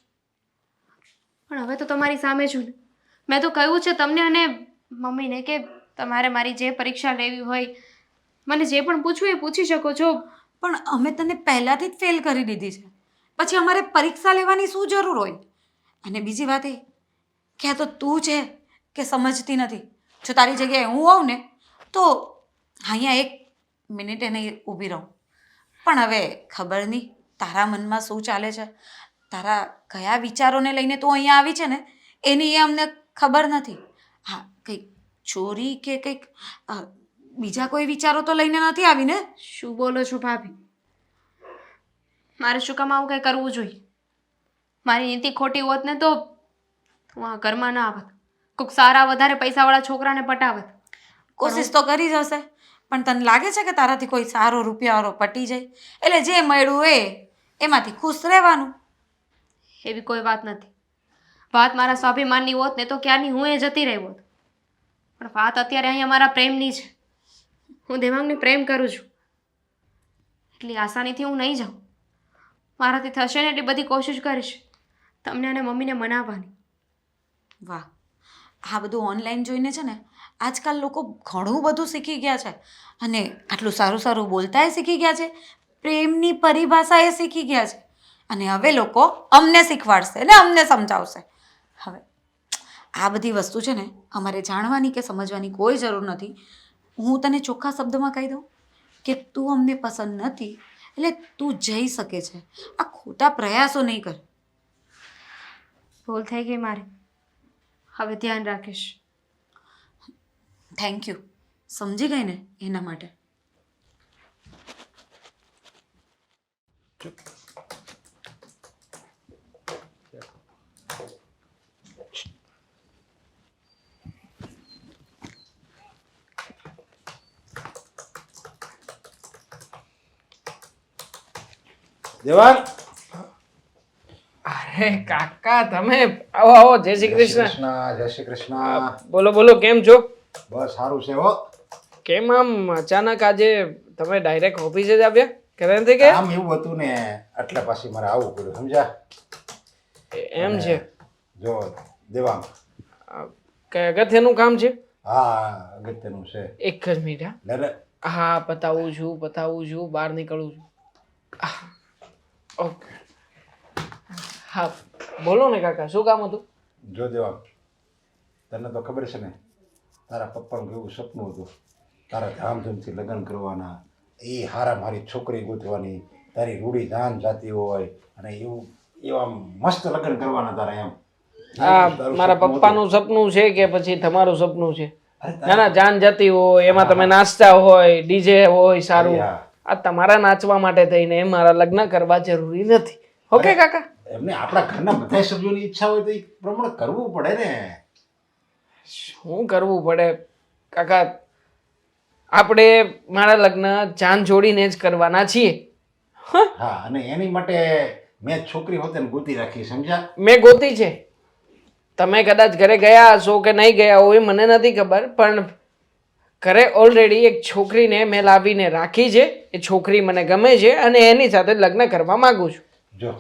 પણ હવે તો તમારી સામે છું ને. મેં તો કહ્યું છે તમને અને મમ્મીને કે તમારે મારી જે પરીક્ષા લેવી હોય, મને જે પણ પૂછવું એ પૂછી શકો છો. પણ અમે તને પહેલાંથી જ ફેલ કરી દીધી છે, પછી અમારે પરીક્ષા લેવાની શું જરૂર હોય? અને બીજી વાત એ કે આ તો તું છે કે સમજતી નથી. જો તારી જગ્યાએ હું હોઉં ને તો અહીંયા 1 મિનિટે નહીં ઊભી રહું. પણ હવે ખબર નહીં તારા મનમાં શું ચાલે છે, તારા કયા વિચારોને લઈને તું અહીંયા આવી છે ને એની એ અમને ખબર નથી. હા, કંઈક ચોરી કે કંઈક બીજા કોઈ વિચારો તો લઈને નથી આવી ને? શું બોલો છો ભાભી? મારે શું કામ આવું કંઈ કરવું જોઈએ? મારી નીતિ ખોટી હોત ને તો હું આ ઘરમાં ના આવત, કોઈક સારા વધારે પૈસાવાળા છોકરાને પટાવત. કોશિશ તો કરી જ હશે, પણ તને લાગે છે કે તારાથી કોઈ સારો રૂપિયાવાળો પટી જાય? એટલે જે મળ્યું એમાંથી ખુશ રહેવાનું. એવી કોઈ વાત નથી. વાત મારા સ્વાભિમાનની હોત ને તો ક્યારની હું એ જતી રહી હોત, પણ વાત અત્યારે અહીંયા મારા પ્રેમની છે. હું દેવાંગને પ્રેમ કરું છું, એટલી આસાનીથી હું નહીં જાઉં. મારાથી થશે ને એટલી બધી કોશિશ કરીશ તમને અને મમ્મીને મનાવવાની. વાહ, આ બધું ઓનલાઈન જોઈને છે ને આજકાલ લોકો ઘણું બધું શીખી ગયા છે અને આટલું સારું સારું બોલતાય શીખી ગયા છે, પ્રેમની પરિભાષા એ શીખી ગયા છે અને હવે લોકો અમને શીખવાડશે ને અમને સમજાવશે. હવે આ બધી વસ્તુ છે ને અમારે જાણવાની કે સમજવાની કોઈ જરૂર નથી. હું તને ચોખ્ખા શબ્દમાં કહી દઉં કે તું અમને પસંદ નથી એટલે તું જઈ શકે છે. આ ખોટા પ્રયાસો નહીં કર. ભૂલ થઈ ગઈ મારી, હવે ધ્યાન રાખીશ. થેન્ક યુ, સમજી ગઈ ને એના માટે. દેવાંગ, અરે કાકા તમે આવો આવો, જય શ્રી કૃષ્ણ. જય શ્રી કૃષ્ણ. બોલો બોલો, કેમ છો? બસ સારું છે હો. કેમ આમ અચાનક આજે તમે ડાયરેક્ટ ઓફિસે જ આવ્યા? ઘરે નથી ગયા? આમ એવું હતું ને એટલે પાછી મારે આવવું પડ્યું, સમજ્યા? એમ છે? જો દેવાંગ, કઈ અગત્યનું કામ છે? હા અગત્યનું છે. એક જ મિનિટ હા. લે લે. હા, પતાવું છું, બહાર નીકળું છું. ઓકે, હા બોલો ને કાકા, શું કામ હતું? જો દેવાંગ, તને તો ખબર છે ને તારા પપ્પાનું કેવું સપનું હતું, તારા ધામધૂમથી લગ્ન કરવાના, એ હારા મારી છોકરી ગોતવાની, તારી રૂડી જાન જાતી હોય અને એવું એવા મસ્ત લગ્ન કરવાના તારા એમ. આ તારું મારા સપનું પપ્પાનું સપનું છે કે પછી તમારું સપનું છે? અરે ના ના, જાન જતી હોય એમાં તમે નાચતા હોય, ડીજે હોય સારું. હા. આ તમારા નાચવા માટે થઈને મારા લગ્ન કરવા જરૂરી નથી. ઓકે કાકા? એમને આપણા ઘરના બધા સભ્યોની ઈચ્છા હોય તો એ પ્રમાણે કરવું પડે ને. શું કરવું પડે કાકા? આપણે મારા લગ્ન જાન જોડીને જ કરવાના છીએ. હા, અને એની માટે મેં છોકરી હોતે ને ગોતી રાખી, સમજ્યા? મેં ગોતી છે. તમે કદાચ ઘરે ગયા હશો કે નહીં ગયા હોય મને નથી ખબર, પણ ઘરે ઓલરેડી એક છોકરીને મેં લાવીને રાખી છે. એ છોકરી મને ગમે છે અને એની સાથે લગ્ન કરવા માંગુ છું. જો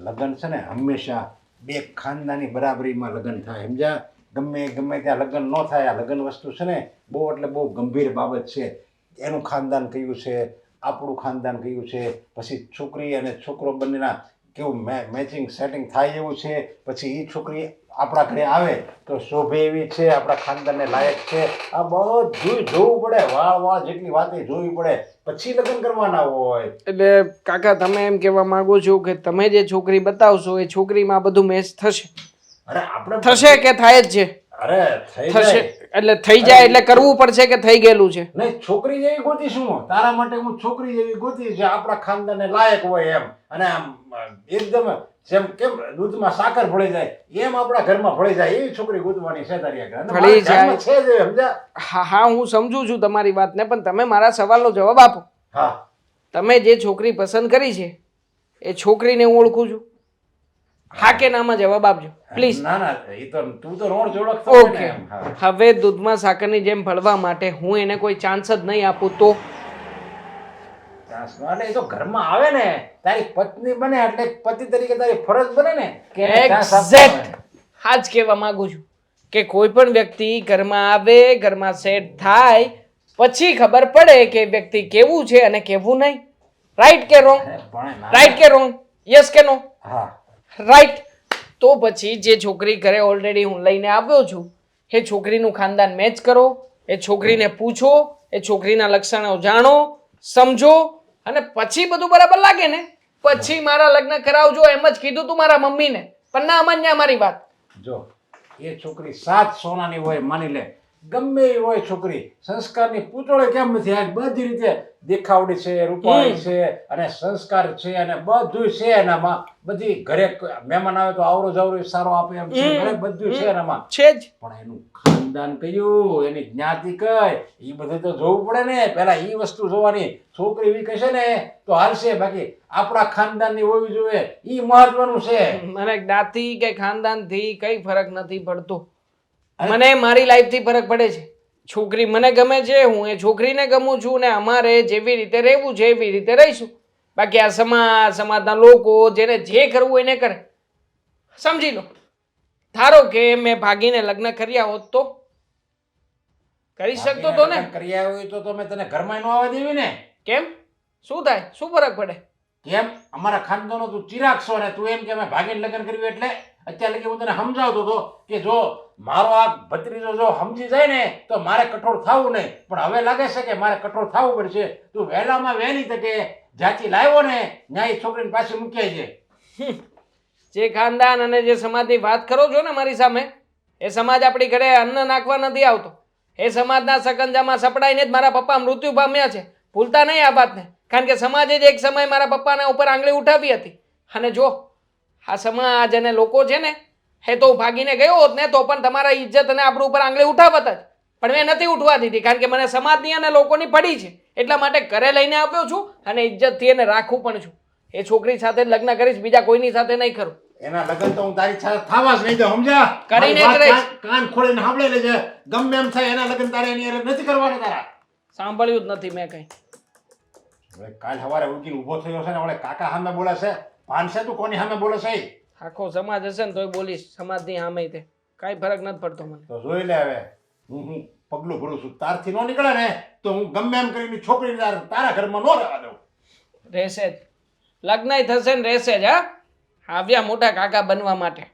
લગ્ન છે ને હંમેશા બે ખાનદાની બરાબરીમાં લગ્ન થાય, સમજ્યા? ગમે ત્યાં લગ્ન ન થાય. આ લગ્ન વસ્તુ છે ને બહુ એટલે બહુ ગંભીર બાબત છે. એનું ખાનદાન કયું છે, આપણું ખાનદાન કયું છે, પછી છોકરી અને છોકરો બંનેના કેવું મેચિંગ સેટિંગ થાય એવું છે, પછી એ છોકરી આપણા ઘરે આવે તો શોભે એવી છે, આપણા ખાનદાનને લાયક છે, આ બધું જોવું પડે. વાળ જેટલી વાતે જોવી પડે પછી લગ્ન કરવાના હોય. એટલે કાકા તમે એમ કહેવા માંગો છો કે તમે જે છોકરી બતાવશો એ છોકરીમાં બધું મેચ થશે? અરે આપણે થશે કે થાય જ છે? અરે થઈ થશે જાય. એટલે થઈ જાય એટલે કરવું પડશે કે થઈ ગયેલું છે? નહીં, છોકરી જેવી ગોતીશું. તારા માટે હું છોકરી જેવી ગોતી જે આપણા ખાનદાનને લાયક હોય એમ, અને આમ એકદમ જેમ કેમ દૂધમાં સાકર ભળી જાય એમ આપણા ઘરમાં ભળી જાય એવી છોકરી ગોતવાની છે તારી આગળ. અને ભળી મારા ધ્યાનમાં જાય. છે જ એ, સમજ્યા? હા હા, હું સમજુ છું તમારી વાતને, પણ તમે મારા સવાલનો જવાબ આપો. હા, તમે જે છોકરી પસંદ કરી છે એ છોકરીને હું ઓળખું છું? હા કે નામાં જવાબ આપજો પ્લીઝ. ના ના, એ તો તું તો રોડ જોડકતો હોય ને ઓકે, એમ. હા. હવે દૂધમાં સાકરની જેમ ભળવા માટે હું એને કોઈ ચાન્સ જ નહીં આપું તો? એટલે એ તો ઘરમાં આવે ને, તારી પત્ની બને એટલે પતિ તરીકે તારી ફરજ બને ને કે એને ચાન્સ આપવાનો એક્ઝેક્ટ હોય. હા જ કહેવા માંગુ છું કે કોઈ પણ વ્યક્તિ ઘરમાં આવે, ઘરમાં સેટ થાય પછી ખબર પડે કે એ વ્યક્તિ કેવું છે અને કેવું નહીં. રાઈટ કે રોંગ? અરે પણ ના. રાઈટ કે રોંગ? યસ કે નો? હા, રાઈટ. તો પછી જે છોકરી ઘરે ઓલરેડી હું લઈને આવ્યો છું એ છોકરીનું ખાનદાન મેચ કરો, એ છોકરીને પૂછો, એ છોકરીના લક્ષણો જાણો, સમજો અને પછી બધું બરાબર લાગે ને પછી મારા લગ્ન કરાવજો. એમ જ કીધું તું મારા મમ્મીને, પણ ના માન્યા મારી વાત. જો એ છોકરી 7 સોનાની હોય, માની લે, ગમે એવી હોય છોકરી, સંસ્કારની પૂતળે કેમ નથી, આ બધી રીતે દેખાવડી છે, રૂપાળી છે અને સંસ્કાર છે અને બધું છે એનામાં. બધી ઘરે મહેમાન આવે તો આવરો જાવરો સારો આપે એમ છે, ઘરે બધું છે એનામાં. છે જ. પણ એનું ખાનદાન કયું, એની જ્ઞાતિ કઈ, એ બધું તો જોવું પડે ને. પહેલા એ વસ્તુ જોવાની. છોકરી એવી કહેશે ને તો હાલશે, બાકી આપણા ખાનદાનની હોવી જોઈએ, એ મહત્વનું છે. મને જ્ઞાતિ કે ખાનદાનથી કઈ ફરક નથી પડતો. મને મારી લાઈફથી ફરક પડે છે. છોકરી મને ગમે છે, હું એ છોકરીને ગમું છું ને અમારે જેવી રીતે રહેવું છે એવી રીતે રહીશું. બાકી આ સમાજના લોકો જેને જે કરવું હોય એને કરે. સમજી લો, ધારો કે મેં ભાગીને લગ્ન કર્યા હોત તો કરી શકતો તો ને. લગ્ન કરી આવ્યો હોય તો તમે તને ઘરમાં ન આવવા દેવી ને. કેમ? શું થાય? શું ફરક પડે? કેમ અમારા ખાનદાનો તું ચિરાગ છો ને તું એમ કે અમે ભાગીને લગ્ન કર્યું એટલે અત્યારે લગી હું તને સમજાવતો હતો કે જો મારો આ ભત્રીજો જો સમજી જાય ને તો મારે કઠોળ થવું નહીં, પણ હવે લાગે છે કે મારે કઠોળ થવું પડશે. તું વહેલામાં વહેલી તકે જ્યાંથી લાવ્યો ને ત્યાં એ છોકરીને પાછી મૂક્યા છે. જે ખાનદાન અને જે સમાજની વાત કરો છો ને મારી સામે, એ સમાજ આપણી ઘરે અન્ન નાખવા નથી આવતો. એ સમાજના સકંજામાં સપડાઈને જ મારા પપ્પા મૃત્યુ પામ્યા છે. ભૂલતા નહીં આ વાતને, કારણ કે સમાજે જ એક સમય મારા પપ્પાના ઉપર આંગળી ઉઠાવી હતી. અને જો આ સમાજ અને લોકો છે ને, એ તો ભાગીને ગયો હોત ને તો પણ તમારા ઇજ્જત અને આપણું ઉપર આંગળી ઉઠાવત જ, પણ મેં નથી ઉઠવા દીધી, કારણ કે મને સમાજની અને લોકોની પડી છે. એટલા માટે ઘરે લઈને આવ્યો છું અને ઇજ્જતથી એને રાખું પણ છું. એ છોકરી સાથે જ લગ્ન કરીશ, બીજા કોઈની સાથે નહીં કરું. એના લગ્ન તો હું તારી સાથે થવા જ નહીં દઉં, સમજ્યા? કરીને જ મારી વાત રહીશ. કાન ખોલીને સાંભળી લેજે. ગમે એમ થાય એના લગ્ન તારે એની હારે નથી કરવાના તારા. સાંભળ્યું જ નથી મેં કંઈ. હવે કાલ સવારે ઉઠીને ઊભો થયો છે ને ઓલે કાકા સામે બોલે છે, ભાન છે તું કોની સામે બોલે છે? આખો સમાજ હશે ને તોય બોલીશ, સમાજની સામે તે કાંઈ ફરક નથી પડતો મને. તો જોઈ લે હવે હું પગલું ભરું છું. તારથી ન નીકળે ને તો હું ગમે એમ કરીને છોકરીને તારા ઘરમાં ન રહેવા દઉં. રહેશે જ, લગ્નય થશે ને રહેશે જ. હા, આવ્યા મોટા કાકા બનવા માટે.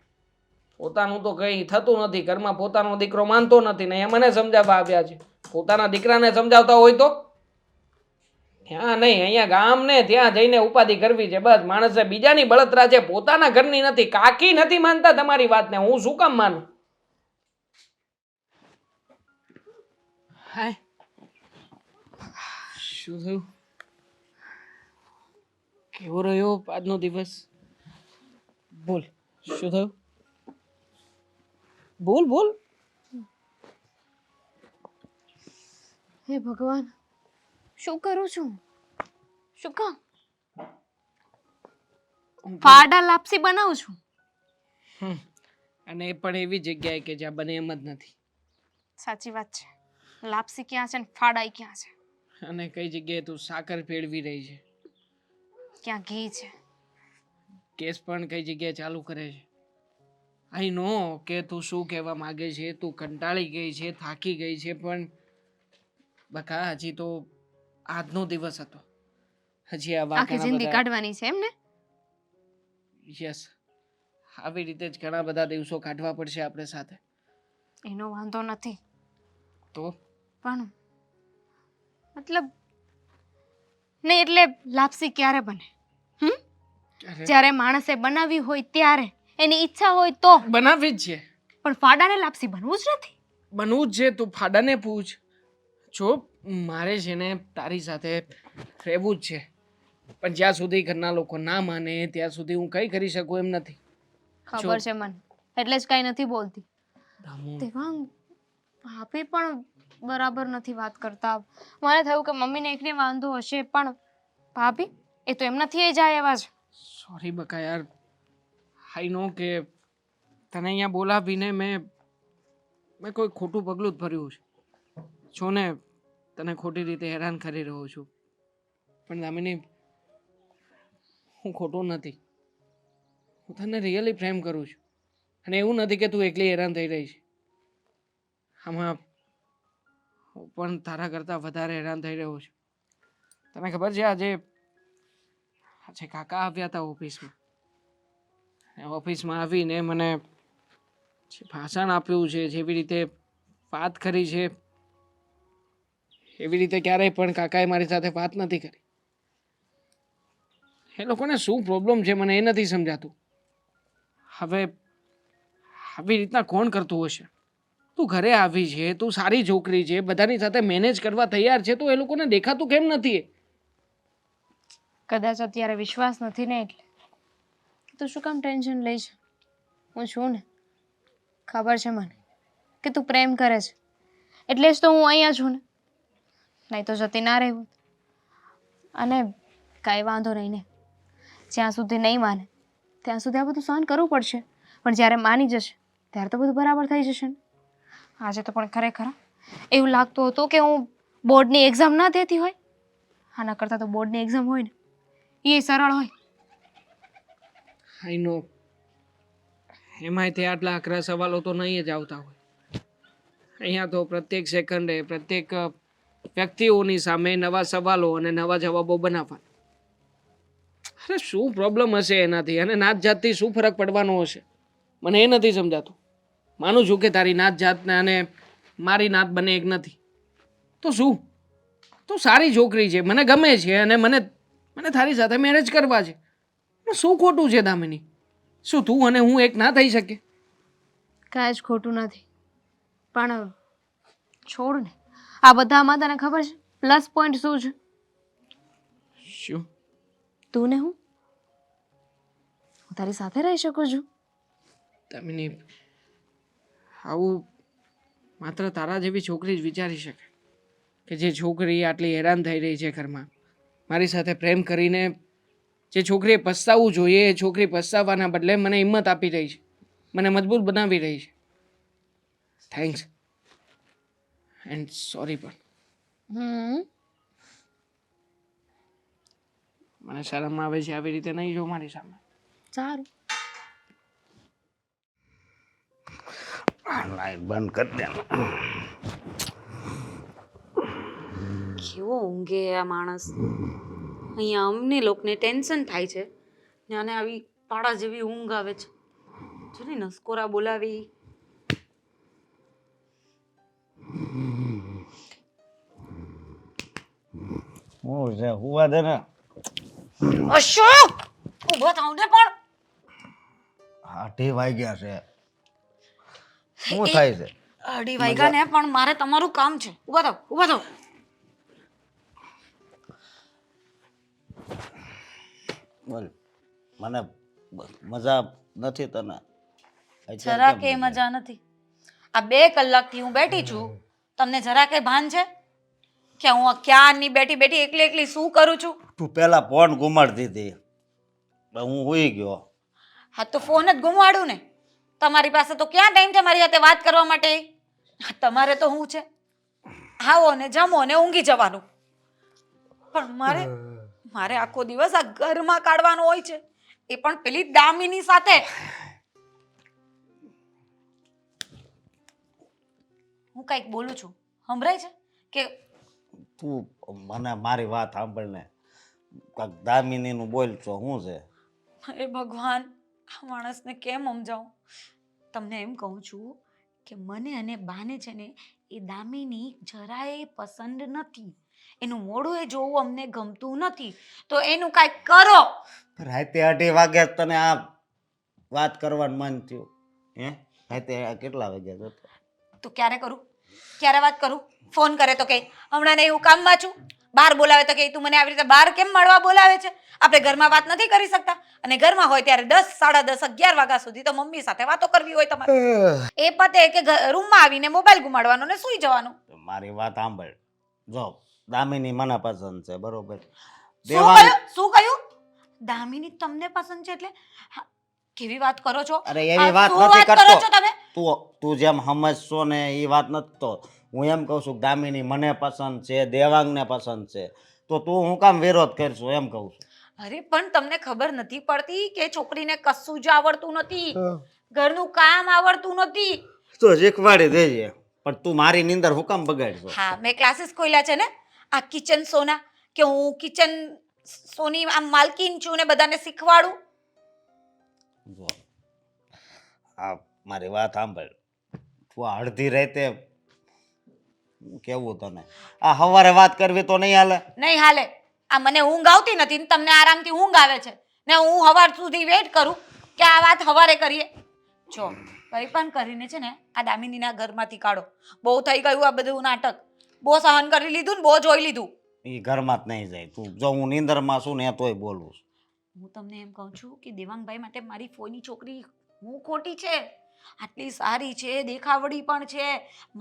પોતાનું તો કંઈ થતું નથી, ઘરમાં પોતાનો દીકરો માનતો નથી ને એ મને સમજાવવા આવ્યા છે. પોતાના દીકરાને સમજાવતા હોય તો ત્યાં નહીં, અહીંયા ગામ ને ત્યાં જઈને ઉપાધિ કરવી છે બસ. માણસે બીજાની બળતરા છે, પોતાના ઘરની નથી. કાકી નથી માનતા તમારી વાતને, હું શું કામ માનું? હાય, શું થયું? કેવો રહ્યો આજનો દિવસ? બોલ, શું થયું? બોલ બોલ. હે ભગવાન, શું કરું છું? શું કામ ફાડા લાપસી બનાવું છું? અને એ પણ એવી જગ્યાએ કે જ્યાં બને એમ જ નથી. સાચી વાત છે. લાપસી ક્યાં છે ને ફાડાઈ ક્યાં છે? અને કઈ જગ્યાએ તું સાકર ભેળવી રહી છે, ક્યાં ઘી છે? કેસ પણ કઈ જગ્યાએ ચાલુ કરે છે. આઈ નો કે તું શું કહેવા માંગે છે, તું કંટાળી ગઈ છે, થાકી ગઈ છે, પણ બકા હજી તો આજનો દિવસ હતો. હજી આવા આખી જિંદગી કાઢવાની છે એમ ને? યસ, આવી રીતે જ ઘણા બધા દિવસો કાઢવા પડશે આપણે સાથે. એનો વાંધો નથી, તો પણ મતલબ નહીં એટલે લાપસી ક્યારે બને? જ્યારે માણસે બનાવી હોય ત્યારે, એની ઈચ્છા હોય તો. બનાવી જ છે, પણ ફાડાને લાપસી બનવું જ નથી. બનવું જ છે. તું ફાડાને પૂછ. જો મારે છે ને તારી સાથે રહેવું જ છે, પણ જ્યાં સુધી ઘરના લોકો ના માને ત્યાં સુધી હું કંઈ કરી શકું એમ નથી. ખબર છે મને, એટલે જ કાંઈ નથી બોલતી. દામુ, દેવાંગ, ભાભી પણ બરાબર નથી વાત કરતા. મને થયું કે મમ્મીને એકને વાંધો હશે, પણ ભાભી એ તો એમનાથી એ જાય એવા છે. સોરી બકા યાર, આઈ નો કે તને અહીંયા બોલાવીને મેં કોઈ ખોટું પગલું જ ભર્યું છે. છો ને તને ખોટી રીતે હેરાન કરી રહ્યો છું, પણ દામિની હું ખોટો નથી. હું તને રિયલી પ્રેમ કરું છું, અને એવું નથી કે તું એકલી હેરાન થઈ રહી છે. આમાં હું પણ તારા કરતાં વધારે હેરાન થઈ રહ્યો છું. તને ખબર છે આજે કાકા આવ્યા હતા ઓફિસમાં. ઓફિસમાં આવીને મને જે ભાષણ આપ્યું છે, જેવી રીતે વાત કરી છે, એવી રીતે ક્યારેય પણ કાકાએ મારી સાથે વાત નથી કરી. એ લોકોને શું પ્રોબ્લેમ છે મને એ નથી સમજાતું. હવે આવી રીતના કોણ કરતું હશે? તું ઘરે આવી છે, તું સારી છોકરી છે, બધાની સાથે મેનેજ કરવા તૈયાર છે, તો એ લોકોને દેખાતું કેમ નથી? કદાચ અત્યારે વિશ્વાસ નથી ને એટલે. તું શું કામ ટેન્શન લઈશ? હું છું ને, ખબર છે મને કે તું પ્રેમ કરે છે, એટલે જ તો હું અહીંયા છું ને, નહીં તો જતી ના રહેવું. અને કાંઈ વાંધો નહીં ને, જ્યાં સુધી નહીં માને ત્યાં સુધી આ બધું સહન કરવું પડશે, પણ જ્યારે માની જશે ત્યારે તો બધું બરાબર થઈ જશે ને. આજે તો પણ ખરેખર એવું લાગતું હતું કે હું બોર્ડની એક્ઝામ ના દેતી હોય. આના કરતાં તો બોર્ડની એક્ઝામ હોય ને એ સરળ હોય. આઈ નો એમાંય તે આટલા આકરા સવાલો તો નહીં જ આવતા હોય. અહીંયા તો પ્રત્યેક સેકન્ડે પ્રત્યેક વ્યક્તિઓની સામે નવા સવાલો અને નવા જવાબો બનાવવાના. અરે શું પ્રોબ્લેમ હશે એનાથી અને નાત જાતથી શું ફરક પડવાનો હશે મને એ નથી સમજાતું. માનું છું કે તારી નાત જાતને અને મારી નાત બને એક નથી તો શું, તું સારી છોકરી છે, મને ગમે છે અને મને તારી સાથે મેરેજ કરવા છે. શું ખોટું છે દામિની? શું તું અને હું એક ના થઈ શકે? કાંઈ જ ખોટું નથી, પણ છોડ ને. આ બધામાં તને ખબર છે પ્લસ પોઈન્ટ શું છે? શું? તું ને હું તારી સાથે રહી શકું છું. દામિની, આવું માત્ર તારા જેવી છોકરી જ વિચારી શકે કે જે છોકરી આટલી હેરાન થઈ રહી છે ઘરમાં, મારી સાથે પ્રેમ કરીને જે છોકરીએ પસ્તાવવું જોઈએ એ છોકરી પસ્તાવવાના બદલે મને હિંમત આપી રહી છે, મને મજબૂત બનાવી રહી છે. Thanks and sorry. પણ મને શરમ આવે છે, આવી રીતે નહીં જો મારી સામે. સારું. લાઈટ બંધ કરી દે. કેવો ઊંઘે આ માણસ. અહીંયા અમને લોકોને ટેન્શન થાય છે ને આને આવી પાડા જેવી ઊંઘ આવે છે. જો ને નસકોરા બોલાવી. હું છે હુવા દે ને. અશોક ઊભો થાવ ને. પણ 8 વાગ્યા છે. શું થાય છે? 2:30 વાગ્યા ને પણ મારે તમારું કામ છે. ઊભા થાવ, ઊભા થાવ. બોલ. મને મજા નથી તને? જરા કે મજા નથી. આ 2 કલાકથી હું બેઠી છું, તમને જરા કે ભાન છે કે હું ક્યારની બેઠી બેઠી એકલી એકલી શું કરું છું? તું પેલા ફોન ગુમાડતી હતી, હું હુઈ ગયો. હા તો ફોન જ ગુમાડું ને. તમારી પાસે તો ક્યાં ટાઈમ છે મારી સાથે વાત કરવા માટે? તમારે તો શું છે, આવો ને જમો ને ઊંઘી જવાનું. પણ મારે આખો દિવસ આ ઘરમાં કાઢવાનો હોય છે, એ પણ પેલી દામિની સાથે. હું કઈક બોલું છું, સંભળાય છે કે? તું મને મારી વાત સાંભળ ને. કાંઈક દામિનીનું બોલ છો શું છે? અરે ભગવાન, આ માણસને કેમ સમજાવું? તમને એમ કહું છું કે મને અને બાને છે ને એ દામિની જરાય પસંદ નથી. એનું મોઢું એ જોવું અમને ગમતું નથી. તો એનું કાંઈક કરો. રાતે 8 વાગ્યા તને આ વાત કરવાનું મન થયું? હે રાતે કેટલા વાગ્યા જતો? તો ક્યારે કરું? ક્યારે વાત કરું? ફોન કરે તો કે હમણાં નહીં, હું કામમાં છું. બહાર બોલાવે તો કે તું મને આવી રીતે બહાર કેમ મળવા બોલાવે છે? આપણે ઘરમાં વાત નથી કરી શકતા? અને ઘરમાં હોય ત્યારે 10, 10:30, 11 વાગ્યા સુધી તો મમ્મી સાથે વાતો કરવી હોય તમારે. એ પતે કે રૂમમાં આવીને મોબાઈલ ગુમાડવાનો ને સૂઈ જવાનું. મારી વાત સાંભળ. જો દામિની મને પસંદ છે, બરોબર? શું કહ્યું? દામિની તમને પસંદ છે એટલે? હા, કેવી વાત કરો છો? અરે એવી વાત શું નથી કરો કરતો. છો તમે? તું જેમ સમજશો ને એ વાત નથી. તો હું એમ કહું છું કે દામિની મને પસંદ છે, દેવાંગને પસંદ છે, તો તું હું કામ વિરોધ કરશું એમ કહું છું. અરે પણ તમને ખબર નથી પડતી કે છોકરીને કશું જ આવડતું નથી, ઘરનું કામ આવડતું નથી. તો શીખવાડી દેજે, પણ તું મારી નીંદર હું કામ બગાડશો? હા, મેં ક્લાસીસ ખોલ્યા છે ને, આ કિચન સોના, કે હું કિચન સોની આમ માલકીન છું ને બધાને શીખવાડું. જો આ મારી વાત સાંભળ. તું આ અડધી રાતે કેવું તને આ સવારે વાત કરવી તો નહીં હાલે? નહીં હાલે. આ મને ઊંઘ આવતી નથી ને તમને આરામથી ઊંઘ આવે છે ને હું સવાર સુધી વેઇટ કરું કે આ વાત સવારે કરીએ. જો કંઈ પણ કરીને છે ને આ દામિનીના ઘરમાંથી કાઢો. બહુ થઈ ગયું આ બધું નાટક. બહુ સહન કરી લીધું ને બહુ જોઈ લીધું. એ ઘરમાં જ નહીં જાય. તું જો હું નીંદરમાં છું ને તોય બોલું છું. હું તમને એમ કહું છું કે દેવાંગભાઈ માટે મારી ફોઈની છોકરી હું ખોટી છે? આટલી સારી છે, દેખાવડી પણ છે,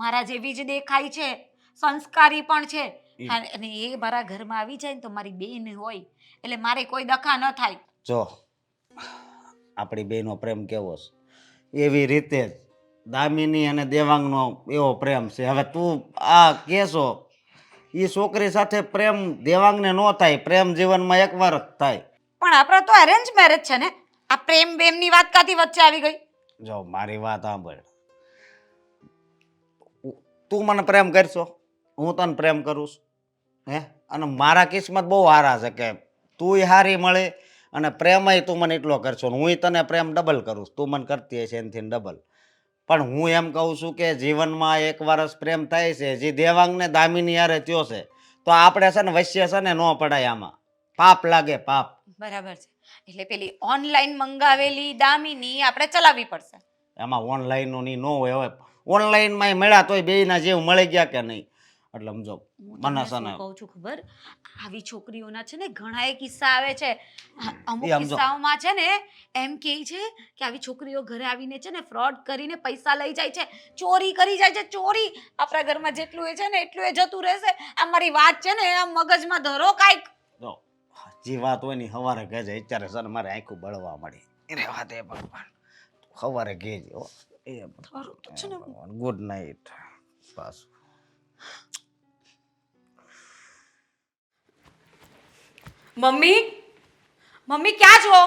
મારા જેવી જ દેખાય છે, સંસ્કારી પણ છે, અને એ મારા ઘરમાં આવી જાય ને તો મારી બેન હોય એટલે મારે કોઈ દખા ન થાય. જો આપણી બેનો પ્રેમ કેવો છે એવી રીતે જ દામિની અને દેવાંગનો એવો પ્રેમ છે. હવે તું આ કહેશો એ છોકરી સાથે પ્રેમ દેવાંગને ન થાય, પ્રેમ જીવનમાં એકવાર જ થાય. પણ આપણા તો અરેન્જ મેરેજ છે ને, આ પ્રેમ બેમની વાત કાથી વચ્ચે આવી ગઈ? જો મારી વાત સાંભળ, તું મને પ્રેમ કરશો, હું તને પ્રેમ કરું છું, હે? અને મારા કિસ્મત બહુ સારા છે કે તુંય સારી મળે અને પ્રેમય તું મને એટલો કરશો ને હું તને પ્રેમ ડબલ કરું છું. તું મને કરતી હશે એનાથી ડબલ. પણ હું એમ કહું છું કે જીવનમાં એક વર્ષ પ્રેમ થાય છે, જે દેવાંગ ને દામિની યારે થયો છે, તો આપણે છે ને વશ્ય છે ને ન પડાય, આમાં પાપ લાગે, પાપ. બરાબર છે, એટલે પેલી ઓનલાઈન મંગાવેલી દામિની આપણે ચલાવવી પડશે. એમાં ઓનલાઈન ની ન હોય. હવે ઓનલાઈનમાં મળ્યા તોય બેયના જેવ મળી ગયા કે નહીં, એટલે સમજો મને છે ને કહું છું ખબર, આવી છોકરીઓના છે ને ઘણા એ કિસ્સા આવે છે. અમુક એ સમજો. કિસ્સાઓમાં છે ને એમ કહે છે કે આવી છોકરીઓ ઘરે આવીને છે ને ફ્રોડ કરીને પૈસા લઈ જાય છે, ચોરી કરી જાય છે, ચોરી. આપણા ઘરમાં જેટલું એ છે ને એટલું એ જતું રહેશે. આ મારી વાત છે ને આ મગજમાં ધરો કાંઈક. જો જે વાત હોય ને સવારે કહેજે, અત્યારે છે ને મારે આંખું બળવા મળી એને વાત. એ ભગવાન સવારે કહેજે હો. એ ગુડ નાઇટ. બસ મમ્મી, મમ્મી ક્યાં છો?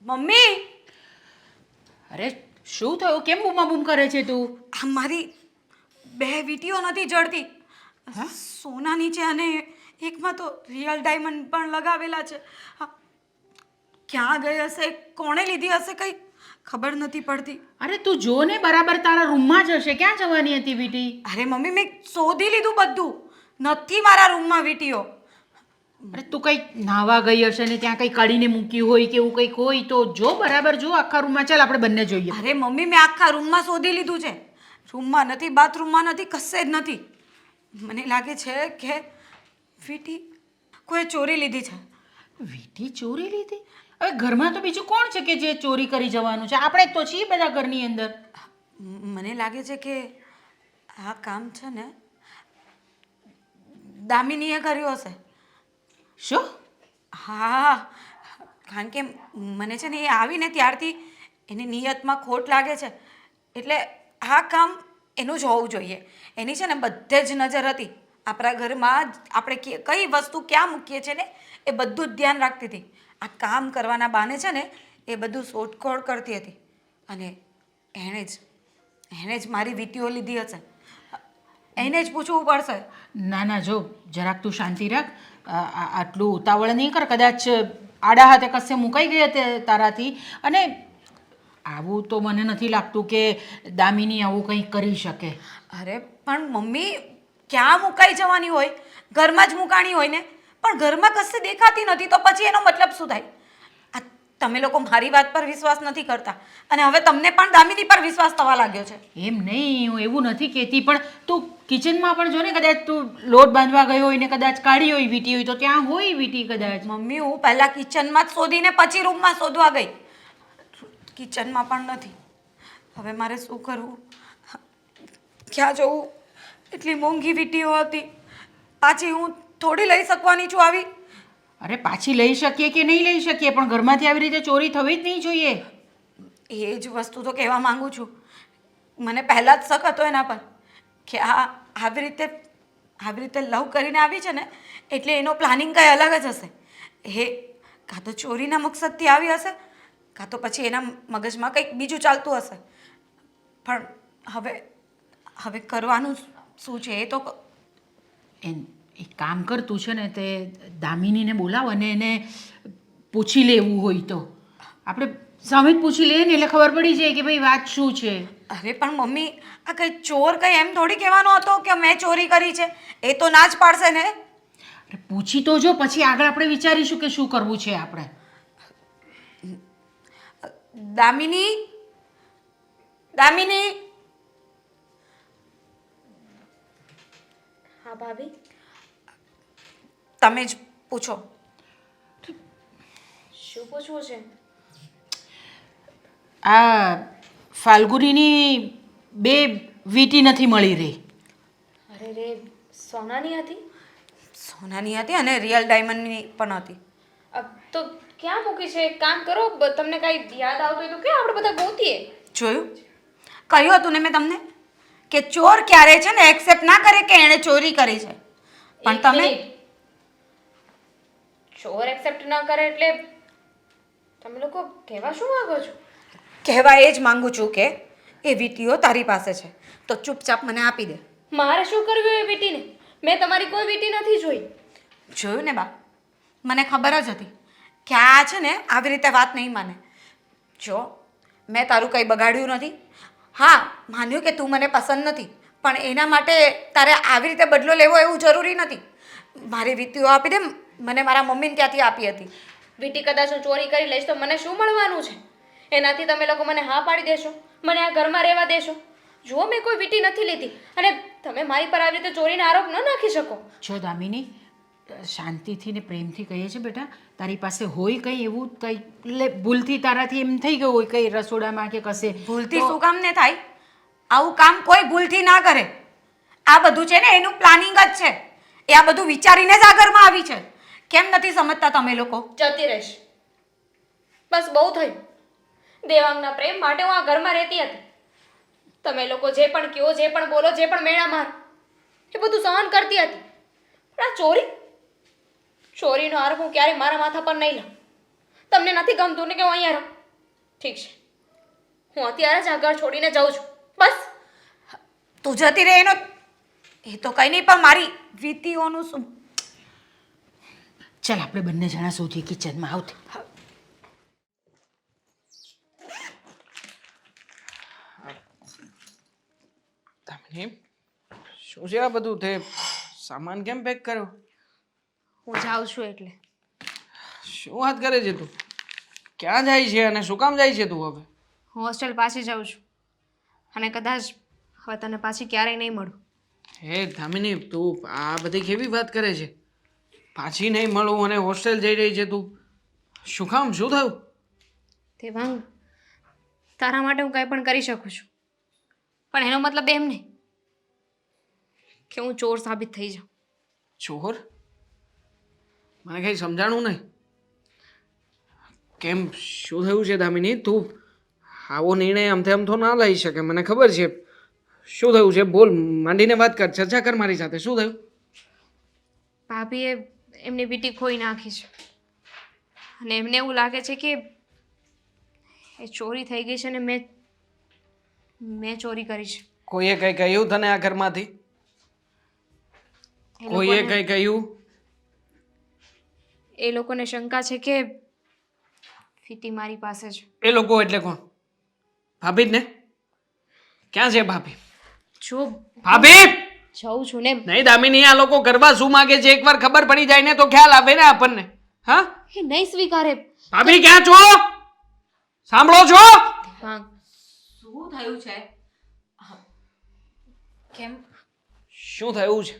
મમ્મી, અરે શું થયું? કેમ બૂમા બૂમ કરે છે તું? આ મારી બે વીંટીઓ નથી જડતી. સોનાની છે અને એકમાં તો રિયલ ડાયમંડ પણ લગાવેલા છે. આ ક્યાં ગઈ હશે, કોણે લીધી હશે, કંઈ ખબર નથી પડતી. અરે તું જો ને, બરાબર તારા રૂમમાં જ હશે. ક્યાં જવાની હતી વીટી? અરે મમ્મી, મેં શોધી લીધું બધું, નથી મારા રૂમમાં વીંટીઓ. અરે તું કંઈક નાવા ગઈ હશે ને ત્યાં કંઈ કાઢીને મૂકી હોય કે એવું કંઈક હોય તો જો, બરાબર જો આખા રૂમમાં. ચાલ આપણે બંને જોઈએ. અરે મમ્મી, મેં આખા રૂમમાં શોધી લીધું છે. રૂમમાં નથી, બાથરૂમમાં નથી, કશે જ નથી. મને લાગે છે કે વીંટી કોઈ ચોરી લીધી છે. વીટી ચોરી લીધી? હવે ઘરમાં તો બીજું કોણ છે કે જે ચોરી કરી જવાનું છે? આપણે જ તો છીએ બધા ઘરની અંદર. મને લાગે છે કે આ કામ છે ને દામિનીએ કર્યું હશે. શું? હા, કારણ કે મને છે ને એ આવીને ત્યારથી એની નિયતમાં ખોટ લાગે છે. એટલે આ કામ એનું જ હોવું જોઈએ. એની છે ને બધે જ નજર હતી. આપણા ઘરમાં આપણે કઈ વસ્તુ ક્યાં મૂકીએ છીએ ને એ બધું જ ધ્યાન રાખતી હતી. આ કામ કરવાના બહાને છે ને એ બધું શોધખોળ કરતી હતી. અને એણે જ મારી વીંટીઓ લીધી હશે. એને જ પૂછવું પડશે. ના ના, જો જરાક તું શાંતિ રાખ. આટલું ઉતાવળ નહીં કર. કદાચ આડા હાથે કશે મુકાઈ ગઈ હતી તારાથી. અને આવું તો મને નથી લાગતું કે દામિની આવું કંઈ કરી શકે. અરે પણ મમ્મી, ક્યાં મુકાઈ જવાની હોય? ઘરમાં જ મુકાણી હોય ને. પણ ઘરમાં કશે દેખાતી નથી તો પછી એનો મતલબ શું થાય? આ તમે લોકો મારી વાત પર વિશ્વાસ નથી કરતા અને હવે તમને પણ દામિની પર વિશ્વાસ થવા લાગ્યો છે. એમ નહીં, હું એવું નથી કહેતી, પણ તું કિચનમાં પણ જો ને, કદાચ તું લોટ બાંધવા ગયો હોય ને કદાચ કાઢી હોય વીટી હોય તો ત્યાં હોય વીટી કદાચ. મમ્મી, હું પહેલા કિચનમાં જ શોધીને પછી રૂમમાં શોધવા ગઈ. કિચનમાં પણ નથી. હવે મારે શું કરવું? ક્યાં જવું? એટલી મોંઘી વીંટીઓ હતી. પાછી હું થોડી લઈ શકવાની છું આવી. અરે પાછી લઈ શકીએ કે નહીં લઈ શકીએ, પણ ઘરમાંથી આવી રીતે ચોરી થવી જ નહીં જોઈએ. એ જ વસ્તુ તો કહેવા માંગુ છું. મને પહેલાં જ શક હતો એના પર કે આવી રીતે લવ કરીને આવી છે ને એટલે એનો પ્લાનિંગ કંઈ અલગ જ હશે. એ કાં તો ચોરીના મકસદથી આવી હશે, કાં તો પછી એના મગજમાં કંઈક બીજું ચાલતું હશે. પણ હવે કરવાનું શું છે એ તો એક કામ કર, તું છે ને તે દામિનીને બોલાવ અને એને પૂછી લેવું હોય તો આપણે સામે જ પૂછી લઈએ ને એટલે ખબર પડી જાય કે ભાઈ વાત શું છે. અરે પણ મમ્મી, આ કંઈ ચોર કંઈ એમ થોડી કહેવાનો હતો કે મેં ચોરી કરી છે. એ તો ના જ પાડશે ને. અરે પૂછી તો જો, પછી આગળ આપણે વિચારીશું કે શું કરવું છે આપણે. દામિની, દામિની. હા ભાભી. તમે જ પૂછો. શું પૂછવું છે? આ ફાલ્ગુનીની બે વીટી નથી મળી રહી. અરે રે, સોનાની હતી? સોનાની હતી અને રિયલ ડાયમંડની પણ હતી. તો ક્યાં મૂકી છે? એક કામ કરો, તમને કાંઈ યાદ આવતું હોય તો કે આપણે બધા ગોતીએ. જોયું? કહ્યું હતું ને મેં તમને કે ચોર ક્યારે છે ને એક્સેપ્ટ ના કરે કે એણે ચોરી કરી છે. પણ એક તમે મિનિટ. શોહર એક્સેપ્ટ ન કરે એટલે તમે લોકો કહેવા શું માંગો છો? કહેવા એ જ માંગુ છું કે એ વીટીઓ તારી પાસે છે તો ચૂપચાપ મને આપી દે. મારે શું કરવું એ વીટીને? મેં તમારી કોઈ વીટી નથી જોઈ. જોયું ને બા, મને ખબર જ હતી કે આ છે ને આવી રીતે વાત નહીં માને. જો મેં તારું કંઈ બગાડ્યું નથી. હા, માન્યું કે તું મને પસંદ નથી, પણ એના માટે તારે આવી રીતે બદલો લેવો એવું જરૂરી નથી. મારી વીટીઓ આપી દે. મને મારા મમ્મીને ત્યાંથી આપી હતી. વીટી કદાચ હું ચોરી કરી લઈશ તો મને શું મળવાનું છે? એનાથી તમે લોકો મને હા પાડી દેશો, મને આ ઘરમાં રહેવા દેશો? જો મેં કોઈ વીટી નથી લીધી અને તમે મારી પર આવી રીતે ચોરીનો આરોપ ન નાખી શકો. જો દામિની, શાંતિથી ને પ્રેમથી કહીએ છે બેટા, તારી પાસે હોય કંઈ એવું કંઈ એટલે ભૂલથી તારાથી એમ થઈ ગયું હોય કંઈ રસોડામાં કે કશે ભૂલથી શું કામ ને થાય? આવું કામ કોઈ ભૂલથી ના કરે. આ બધું છે ને એનું પ્લાનિંગ જ છે. એ આ બધું વિચારીને જ આ ઘરમાં આવી છે. કેમ નથી સમજતા તમે લોકો? જતી રહીશ. બસ બહુ થયું. દેવાંગના પ્રેમ માટે હું આ ઘરમાં રહેતી હતી. તમે લોકો જે પણ કહો, જે પણ બોલો, જે પણ મેણા મારો, એ બધું સહન કરતી હતી. પણ આ ચોરીનો આરોપ હું ક્યારેય મારા માથા પર નહીં લઉં. તમને નથી ગમતું ને કે હું અહીંયા રહું? ઠીક છે, હું અત્યારે જ આ ઘર છોડીને જાઉં છું. બસ. તું જતી રહે એનો એ તો કંઈ નહીં, પણ મારી વીતીઓનું શું? ચાલ આપણે બંને જણા શોધીએ કિચનમાં. આવતી દામિની, શું છે આ બધું? તે સામાન કેમ પેક કર્યો? હું જાઉં છું એટલે. શું વાત કરે છે તું? ક્યાં જાય છે અને શું કામ જાય છે તું હવે? હું હોસ્ટેલ પાછી જાઉં છું અને કદાચ હવે તને પાછી ક્યારેય નહીં મળું. હે દામિની, તું આ બધી કેવી વાત કરે છે? પાછી નહીં મળું અને હોસ્ટેલ જઈ રહી છે તું? શું કામ? શું થયું? દેવાંગ, તારા માટે હું કંઈ પણ કરી શકું છું, પણ એનો મતલબ એમ નહીં કે હું ચોર સાબિત થઈ જાઉં. ચોર? મને કંઈ સમજાણું નહીં. કેમ, શું થયું છે દામિની? તું આવો નિર્ણય આમથી આમ તો ના લઈ શકે, મને ખબર છે. શું થયું છે? બોલ, માંડીને વાત કર, ચર્ચા કર મારી સાથે. શું થયું? ભાભીએ એમની વીટી ખોઈ નાખી છે અને એમને એવું લાગે છે કે એ ચોરી થઈ ગઈ છે અને મેં ચોરી કરી છે. કોઈએ કંઈ કહ્યું તને આ ઘરમાંથી? કોઈએ કંઈ કહ્યું? એ લોકોને શંકા છે કે વીટી મારી પાસે છે. એ લોકો એટલે કોણ? ભાભી જ ને? ક્યાં છે ભાભી? જો ભાભી! જાઉં છું ને. નહીં દામિની, આ લોકો કરવા શું માંગે છે એકવાર ખબર પડી જાય ને તો ખ્યાલ આવે ને આપણને. હા, એ નહીં સ્વીકારે. ભાભી ક્યાં છો? સાંભળો છો? દેવાંગ, શું થયું છે? કેમ? શું થયું છે?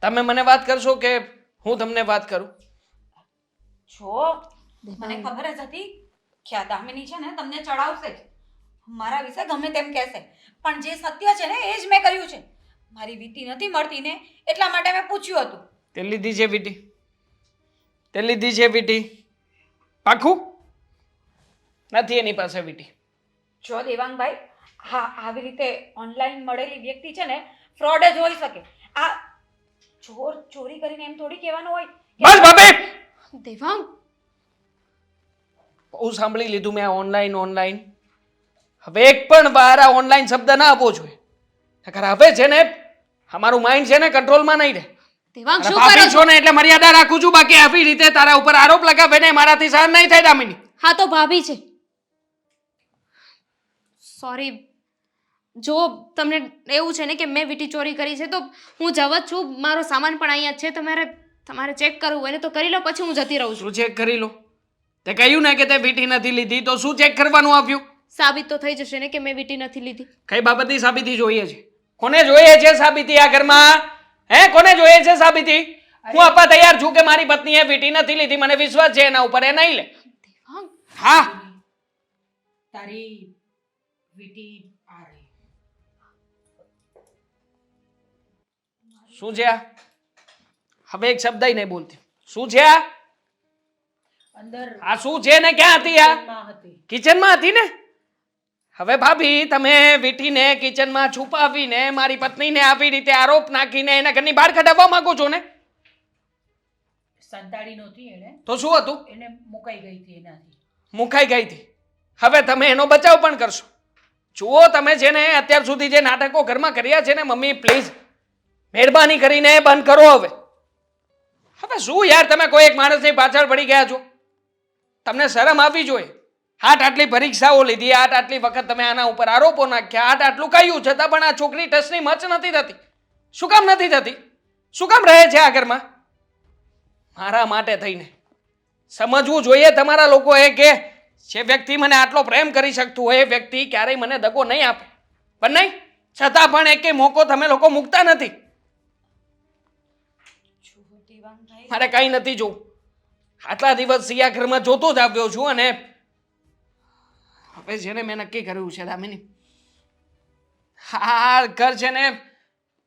તમે મને વાત કરશો કે હું તમને વાત કરું? જો મને ખબર જ હતી કે આ દામિની છે ને તમને ચડાવશે જ. મારા વિશે ગમે તેમ કહેશે, પણ જે સત્ય છે ને એ જ મેં કર્યું છે. મારી વીટી નથી મળતી ને એટલા માટે મેં પૂછ્યું હતું. તે લીધી છે વીટી? તે લીધી છે વીટી? પાકું? નથી એની પાસે વીટી. જો દેવાંગભાઈ, હા, આવી રીતે ઓનલાઈન મળેલી વ્યક્તિ છે ને ફ્રોડ જ હોઈ શકે. આ ચોરી કરીને એમ થોડી કહેવાનું હોય. બસ ભાભી! દેવાંગ, બહુ સાંભળી લીધું મેં ઓનલાઈન. હવે એક પણ વાર આ ઓનલાઈન શબ્દ ના આપવો જોઈએ. નકર હવે છે ને અમારું માઇન્ડ છે ને કંટ્રોલમાં નહીં રહે. દેવાંગ શું ભાભી કરો છો? છો ને એટલે મર્યાદા રાખું છું, બાકી આવી રીતે તારા ઉપર આરોપ લગાવે ને મારાથી સહન નહીં થાય દામિની. હા તો ભાભી છે. સોરી. જો તમને એવું છે ને કે મેં વીટી ચોરી કરી છે તો હું જવ જ છું. મારો સામાન પણ અહીંયા જ છે. તમારે ચેક કરવું હોય ને તો કરી લો, પછી હું જતી રહું છું. શું ચેક કરી લો? તે કહ્યું ને કે તે વીટી નથી લીધી, તો શું ચેક કરવાનું આવ્યું? સાબિત તો થઈ જશે ને કે મેં વીટી નથી લીધી. કઈ બાબતની સાબિતી જોઈએ છે? કોને જોઈએ છે સાબિતી આ ઘરમાં? હે, કોને જોઈએ છે સાબિતી? હું આપવા તૈયાર છું કે મારી પત્નીએ વીટી નથી લીધી. મને વિશ્વાસ છે એના ઉપર, એ નહીં લે. દેવાંગ, હા, તારી વીટી આ રહી. શું છે આ? હવે એક શબ્દ નહીં બોલતી. શું છે આ? અંદર આ શું છે ને ક્યાં હતી આ? માં હતી. કિચનમાં હતી ને? હવે ભાભી, તમે વીટીને કિચનમાં છુપાવીને મારી પત્નીને આવી રીતે આરોપ નાખીને એના ઘરની બહાર કઢાવવા માંગો છો ને? સંતાડી નહોતી એને, તો શું હતું? એને મુકાઈ ગઈ હતી એનાથી. મુકાઈ ગઈ હતી. હવે તમે એનો બચાવ પણ કરશો. જુઓ, તમે છે ને અત્યાર સુધી જે નાટકો ઘરમાં કર્યા છે ને મમ્મી, પ્લીઝ મહેરબાની કરીને એ બંધ કરો હવે. હવે શું યાર, તમે કોઈ એક માણસની પાછળ પડી ગયા છો. તમને શરમ આવવી જોઈએ. આટલી પરીક્ષાઓ લીધી, આટલી વખત તમે આના ઉપર આરોપો નાખ્યા, આટલું કહ્યું, છતાં પણ આ છોકરી ટસની મચ નથી થતી. શું કામ નથી થતી? શું કામ રહે છે આ ઘરમાં? મારા માટે થઈને સમજવું જોઈએ તમારા લોકોએ કે જે વ્યક્તિ મને આટલો પ્રેમ કરી શકતું હોય એ વ્યક્તિ ક્યારેય મને દગો નહીં આપે. પણ નહીં, છતાં પણ એકે મોકો તમે લોકો મૂકતા નથી. મારે કંઈ નથી જોવું. આટલા દિવસથી આ ઘરમાં જોતો જ આવ્યો છું અને હવે જેને મેં નક્કી કર્યું છે દામિની, આ ઘર છે ને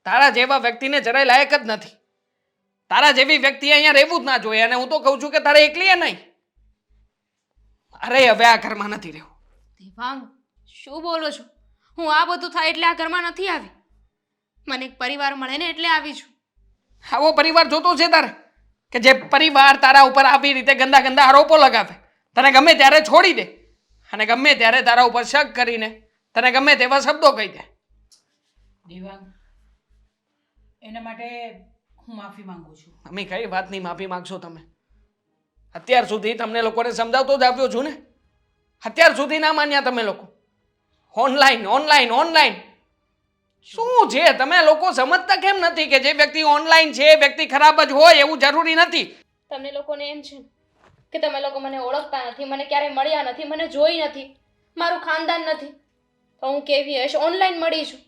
તારા જેવા વ્યક્તિને જરાય લાયક જ નથી. તારા જેવી વ્યક્તિ અહીંયા રહેવું જ ના જોઈએ. અને હું તો કહું છું કે તારે એકલીએ નહીં, અરે હવે આ ઘરમાં નથી રહેવું. દેવાંગ, શું બોલો છો? હું આ બધું થાય એટલે આ ઘરમાં નથી આવી. મને એક પરિવાર મળે ને એટલે આવી છું. આવો પરિવાર જોતો છે તારે કે જે પરિવાર તારા ઉપર આવી રીતે ગંદા ગંદા આરોપો લગાવે, તને ગમે ત્યારે છોડી દે અને ગમે ત્યારે તારા ઉપર શક કરીને તને ગમે તેવા શબ્દો કહી દે. દેવાંગ, એના માટે હું માફી માંગુ છું. મમ્મી, કઈ વાતની માફી માંગશો તમે? અત્યાર સુધી તમને લોકોને સમજાવતો જ આવ્યો છું ને. અત્યાર સુધી ના માન્યા તમે લોકો. ઓનલાઈન ઓનલાઈન ઓનલાઈન શું છે? તમે લોકો સમજતા કેમ નથી કે જે વ્યક્તિ ઓનલાઈન છે એ વ્યક્તિ ખરાબ જ હોય એવું જરૂરી નથી. તમને લોકોને એમ છે કે તમે લોકો મને ઓળખતા નથી, મને ક્યારેય મળ્યા નથી, મને જોઈ નથી, મારું ખાનદાન નથી, તો હું કેવી હશ ઓનલાઈન મળી છું.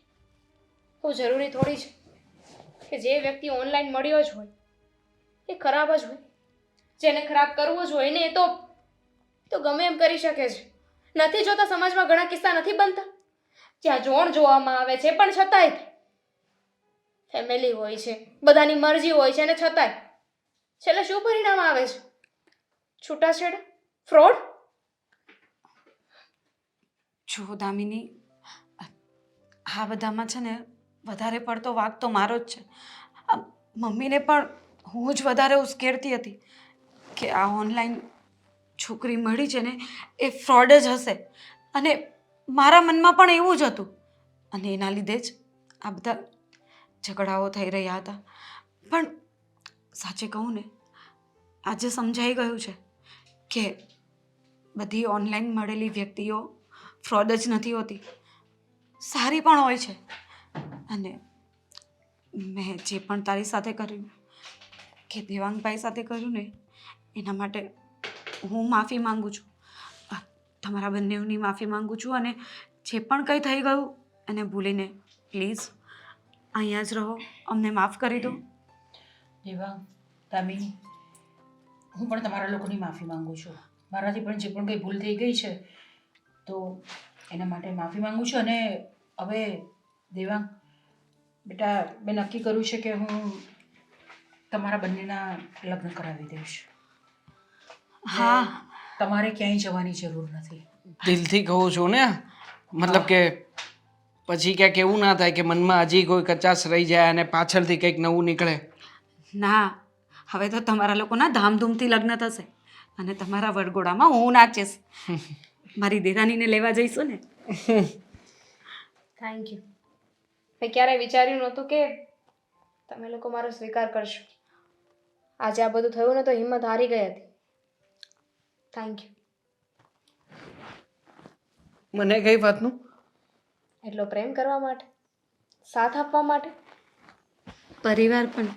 તો જરૂરી થોડી છે કે જે વ્યક્તિ ઓનલાઈન મળ્યો જ હોય એ ખરાબ જ હોય. જેને ખરાબ કરવું જ હોય ને એ તો ગમે એમ કરી શકે છે. નથી જોતા સમાજમાં ઘણા કિસ્સા નથી બનતા જ્યાં જોણ જોવામાં આવે છે પણ છતાંય ફેમિલી હોય છે, બધાની મરજી હોય છે, અને છતાંય છેલ્લે શું પરિણામ આવે છે? છૂટાછેડા, ફ્રોડ. જો દામિની, આ બધામાં છે ને વધારે પડતો વાંક તો મારો જ છે. મમ્મીને પણ હું જ વધારે ઉશ્કેરતી હતી કે આ ઓનલાઈન છોકરી મળી છે ને એ ફ્રોડ જ હશે, અને મારા મનમાં પણ એવું જ હતું, અને એના લીધે જ આ બધા ઝઘડાઓ થઈ રહ્યા હતા. પણ સાચે કહું ને, આજે સમજાઈ ગયું છે કે બધી ઓનલાઈન મળેલી વ્યક્તિઓ ફ્રોડ જ નથી હોતી, સારી પણ હોય છે. અને મેં જે પણ તારી સાથે કર્યું કે દેવાંગભાઈ સાથે કર્યું ને એના માટે હું માફી માંગુ છું. તમારા બંનેની માફી માંગુ છું. અને જે પણ કંઈ થઈ ગયું એને ભૂલીને પ્લીઝ અહીંયા જ રહો, અમને માફ કરી દો. દેવાંગ, દામિની, હું પણ તમારા લોકોની માફી માંગુ છું. મારાથી પણ જે પણ કંઈ ભૂલ થઈ ગઈ છે તો એના માટે માફી માંગુ છું. અને હવે દેવાંગ બેટા, મેં નક્કી કર્યું છે કે હું તમારા બંનેના લગ્ન કરાવી દઈશ. હા, તમારે ક્યાંય જવાની જરૂર નથી. દિલથી કહું છું ને, મતલબ કે પછી ક્યાંક એવું ના થાય કે મનમાં હજી કોઈ કચાશ રહી જાય અને પાછળથી કંઈક નવું નીકળે. ના, હવે તો તમારા લોકોના ધામધૂમથી લગ્ન થશે અને તમારા વરઘોડામાં હું નાચીશ. મારી દેરાનીને લેવા જઈશું ને. Thank you. મેં ક્યારેય વિચાર્યું નહોતું કે તમે લોકો મારો સ્વીકાર કરશો. આજે આ બધું થયું ને તો હિંમત હારી ગઈ હતી. Thank you. મને કઈ વાતનું? એટલો પ્રેમ કરવા માટે, સાથ આપવા માટે, પરિવાર પણ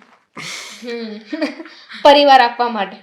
પરિવાર આપવા માટે.